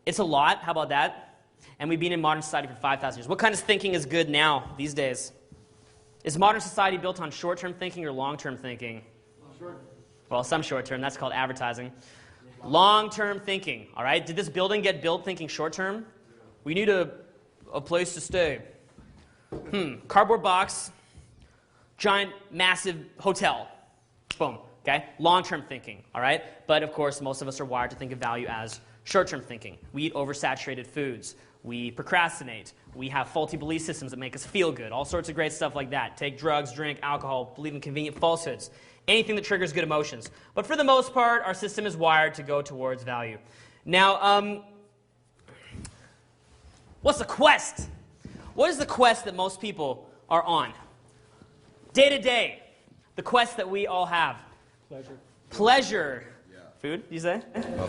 It's a lot. How about that? And we've been in modern society for 5,000 years. What kind of thinking is good now, these days? Is modern society built on short-term thinking or long-term thinking? Sure. Well, some short-term. That's called advertising. Long-term thinking, all right? Did this building get built thinking short-term? We need a place to stay. Cardboard box, giant, massive hotel. Boom, okay? Long-term thinking, all right? But, of course, most of us are wired to think of value as short-term thinking. We eat oversaturated foods. We procrastinate. We have faulty belief systems that make us feel good. All sorts of great stuff like that. Take drugs, drink alcohol, believe in convenient falsehoods. Anything that triggers good emotions. But for the most part, our system is wired to go towards value. Now, what's the quest? What is the quest that most people are on? Day to day, the quest that we all have. Pleasure. Yeah. Food, you say?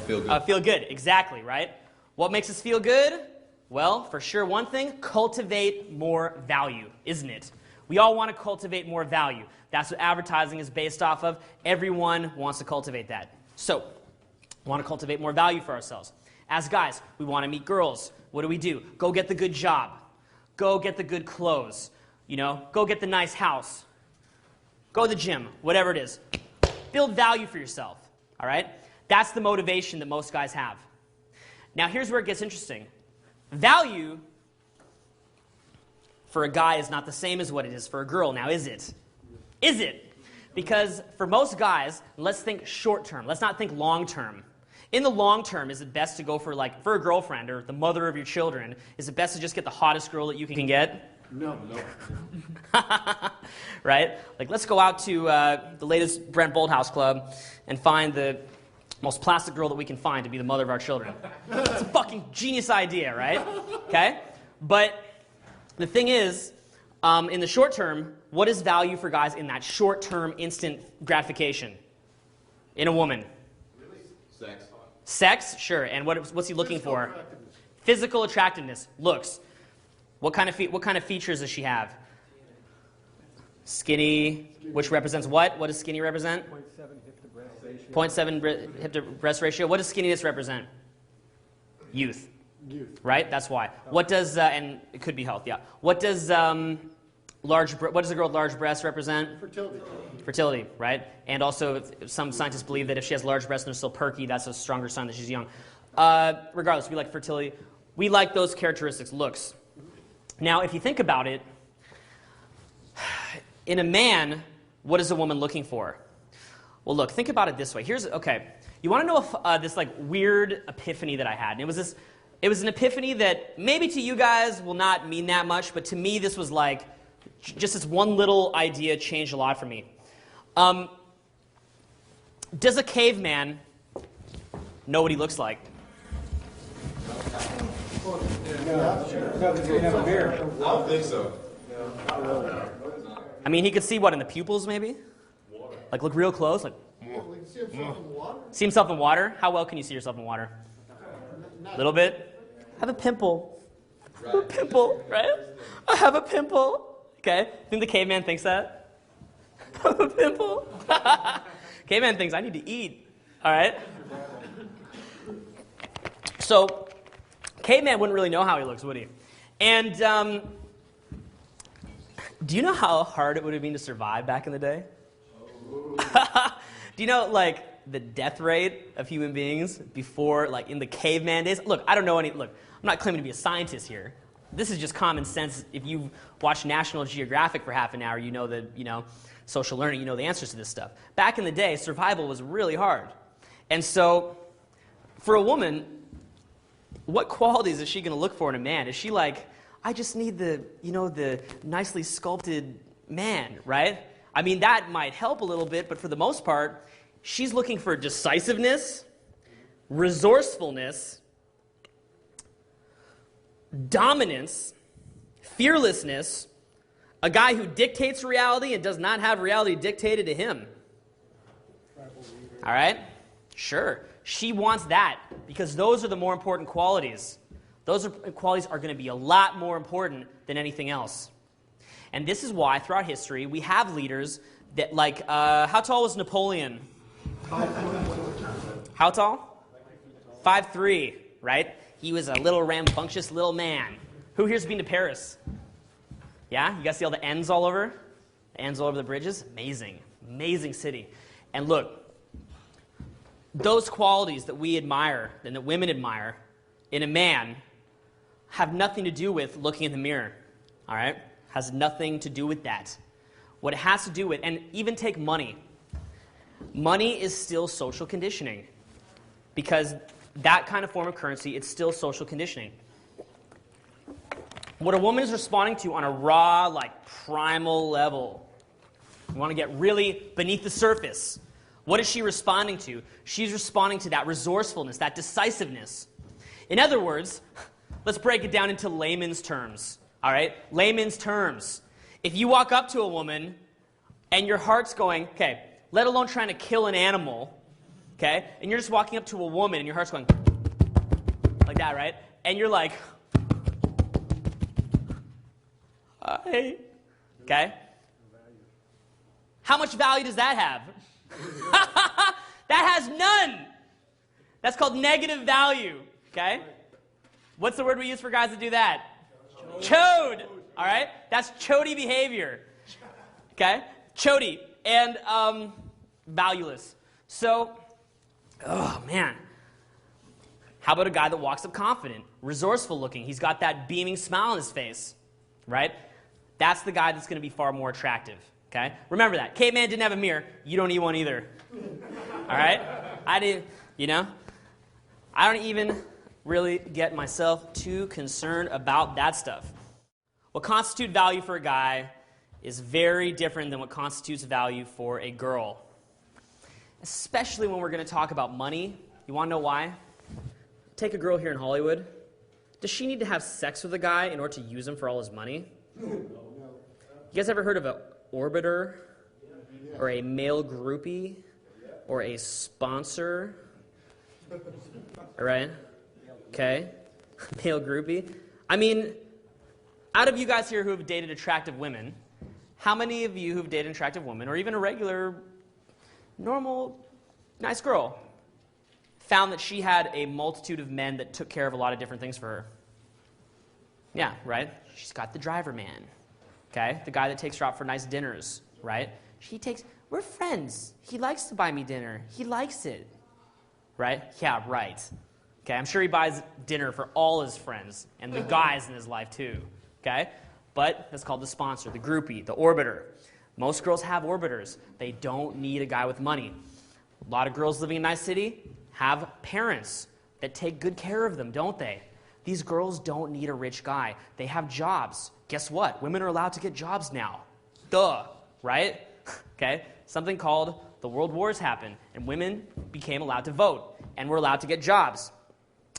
Feel good. Feel good, exactly, right? What makes us feel good? Well, for sure, one thing, cultivate more value, isn't it? We all want to cultivate more value. That's what advertising is based off of. Everyone wants to cultivate that. So, we want to cultivate more value for ourselves. As guys, we want to meet girls. What do? Go get the good job. Go get the good clothes. You know, go get the nice house. Go to the gym, whatever it is. Build value for yourself, all right? That's the motivation that most guys have. Now, here's where it gets interesting. Value for a guy is not the same as what it is for a girl. Now, is it? Is it? Because for most guys, let's think short term. Let's not think long term. In the long term, is it best to go for a girlfriend or the mother of your children? Is it best to just get the hottest girl that you can get? No. Right? Like, let's go out to the latest Brent Bolthouse Club and find the most plastic girl that we can find to be the mother of our children. It's a fucking genius idea, right? Okay? But the thing is, in the short term, what is value for guys in that short-term instant gratification in a woman? Sex. Sex? Sure. And what's he looking for? Physical attractiveness. Looks. What kind of features does she have? Skinny, which represents what? What does skinny represent? 0.7 hip to breast ratio. 0.7 hip to breast ratio. What does skinniness represent? Youth. Right? That's why. What does, and it could be health, yeah. What does what does a girl with large breasts represent? Fertility, right? And also, some scientists believe that if she has large breasts and they're still perky, that's a stronger sign that she's young. Regardless, we like fertility. We like those characteristics, looks. Now, if you think about it, in a man, what is a woman looking for? Well, look, think about it this way. Okay, you want to know if, this like weird epiphany that I had. And it was an epiphany that maybe to you guys will not mean that much, but to me this was like, just this one little idea changed a lot for me. Does a caveman know what he looks like? No, because he didn't have a mirror. I don't think so. I mean, he could see what, in the pupils maybe? Like look real close, like see himself in water? How well can you see yourself in water? A little bit? I have a pimple. Right. A pimple, right? I have a pimple. Okay, think the caveman thinks that? I have a pimple. Caveman thinks I need to eat. All right? So, caveman wouldn't really know how he looks, would he? And do you know how hard it would have been to survive back in the day? Do you know, like, the death rate of human beings before, like, in the caveman days? Look, I don't know any. Look, I'm not claiming to be a scientist here. This is just common sense. If you've watched National Geographic for half an hour, you know social learning, you know the answers to this stuff. Back in the day, survival was really hard. And so, for a woman, what qualities is she going to look for in a man? Is she like, I just need the nicely sculpted man, right? I mean, that might help a little bit, but for the most part, she's looking for decisiveness, resourcefulness, dominance, fearlessness, a guy who dictates reality and does not have reality dictated to him. All right? Sure. She wants that because those are the more important qualities. Qualities are going to be a lot more important than anything else. And this is why, throughout history, we have leaders that, like, how tall was Napoleon? How tall? 5'3", right? He was a little rambunctious little man. Who here's been to Paris? Yeah? You guys see all the N's all over? The N's all over the bridges? Amazing. Amazing city. And look, those qualities that we admire and that women admire in a man have nothing to do with looking in the mirror. All right? Has nothing to do with that. What it has to do with, and even take money. Money is still social conditioning. Because that kind of form of currency, it's still social conditioning. What a woman is responding to on a raw, like primal level, you want to get really beneath the surface. What is she responding to? She's responding to that resourcefulness, that decisiveness. In other words, let's break it down into layman's terms. All right? Layman's terms. If you walk up to a woman and your heart's going, okay, let alone trying to kill an animal, okay, and you're just walking up to a woman and your heart's going like that, right? And you're like, hi, okay? How much value does that have? That has none. That's called negative value, okay? What's the word we use for guys that do that? Chode. All right? That's chody behavior. Okay? Chody. And valueless. So, oh, man. How about a guy that walks up confident, resourceful looking? He's got that beaming smile on his face. Right? That's the guy that's going to be far more attractive. Okay? Remember that. Caveman didn't have a mirror. You don't need one either. All right? I don't even really get myself too concerned about that stuff. What constitutes value for a guy is very different than what constitutes value for a girl. Especially when we're going to talk about money. You want to know why? Take a girl here in Hollywood. Does she need to have sex with a guy in order to use him for all his money? You guys ever heard of an orbiter? Or a male groupie? Or a sponsor? All right? Okay. Male groupie. I mean, out of you guys here who have dated attractive women, how many of you who've dated attractive women, or even a regular, normal, nice girl, found that she had a multitude of men that took care of a lot of different things for her? Yeah, right? She's got the driver man, okay? The guy that takes her out for nice dinners, right? We're friends. He likes to buy me dinner. He likes it, right? Yeah, right. Okay, I'm sure he buys dinner for all his friends and the guys in his life too, okay? But that's called the sponsor, the groupie, the orbiter. Most girls have orbiters. They don't need a guy with money. A lot of girls living in a nice city have parents that take good care of them, don't they? These girls don't need a rich guy. They have jobs. Guess what? Women are allowed to get jobs now. Duh, right? Okay? Something called the World Wars happened, and women became allowed to vote, and were allowed to get jobs.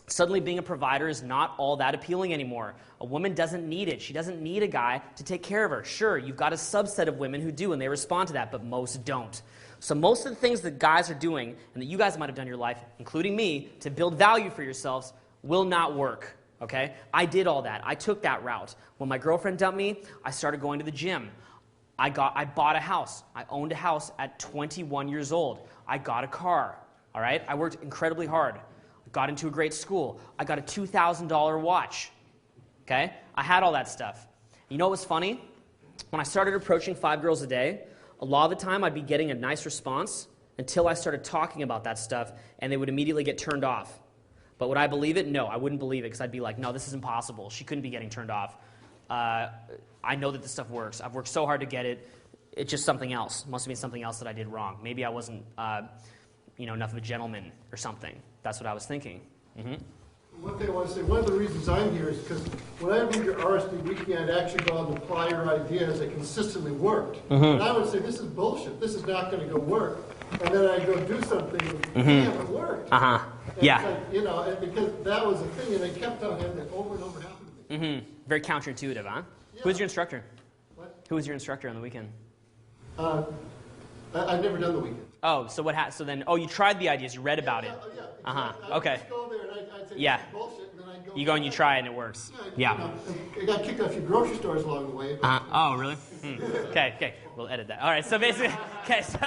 Suddenly being a provider is not all that appealing anymore. A woman doesn't need it. She doesn't need a guy to take care of her. Sure, you've got a subset of women who do, and they respond to that, but most don't. So most of the things that guys are doing, and that you guys might have done in your life, including me, to build value for yourselves, will not work, okay? I did all that. I took that route. When my girlfriend dumped me, I started going to the gym. I bought a house. I owned a house at 21 years old. I got a car, all right? I worked incredibly hard. Got into a great school. I got a $2,000 watch, okay? I had all that stuff. You know what was funny? When I started approaching 5 girls a day, a lot of the time I'd be getting a nice response until I started talking about that stuff, and they would immediately get turned off. But would I believe it? No, I wouldn't believe it, because I'd be like, no, this is impossible. She couldn't be getting turned off. I know that this stuff works. I've worked so hard to get it. It's just something else. Must have been something else that I did wrong. Maybe I wasn't enough of a gentleman or something. That's what I was thinking. Mm-hmm. One thing I want to say, one of the reasons I'm here is because when I read your Rsd Bd, I'd actually go out and apply your ideas that consistently worked. Mm-hmm. And I would say, this is bullshit. This is not going to go work. And then I'd go do something, and damn, it worked. Uh-huh. And Yeah. it's like, and because that was the thing, and they kept on having that over and over happening to me. Mm-hmm. Very counterintuitive, huh? Yeah. Who's your instructor? What? Who was your instructor on the weekend? I've never done the weekend. Oh, so what? So then, you tried the ideas. You read about it. Yeah, Uh-huh. I'd Okay. just go there and I'd say, Yeah. this is bullshit, and then I'd go. You go and you try, and it works. Yeah. I got kicked out a few grocery stores along the way. But Oh, really? Okay. We'll edit that. All right. So basically, okay. So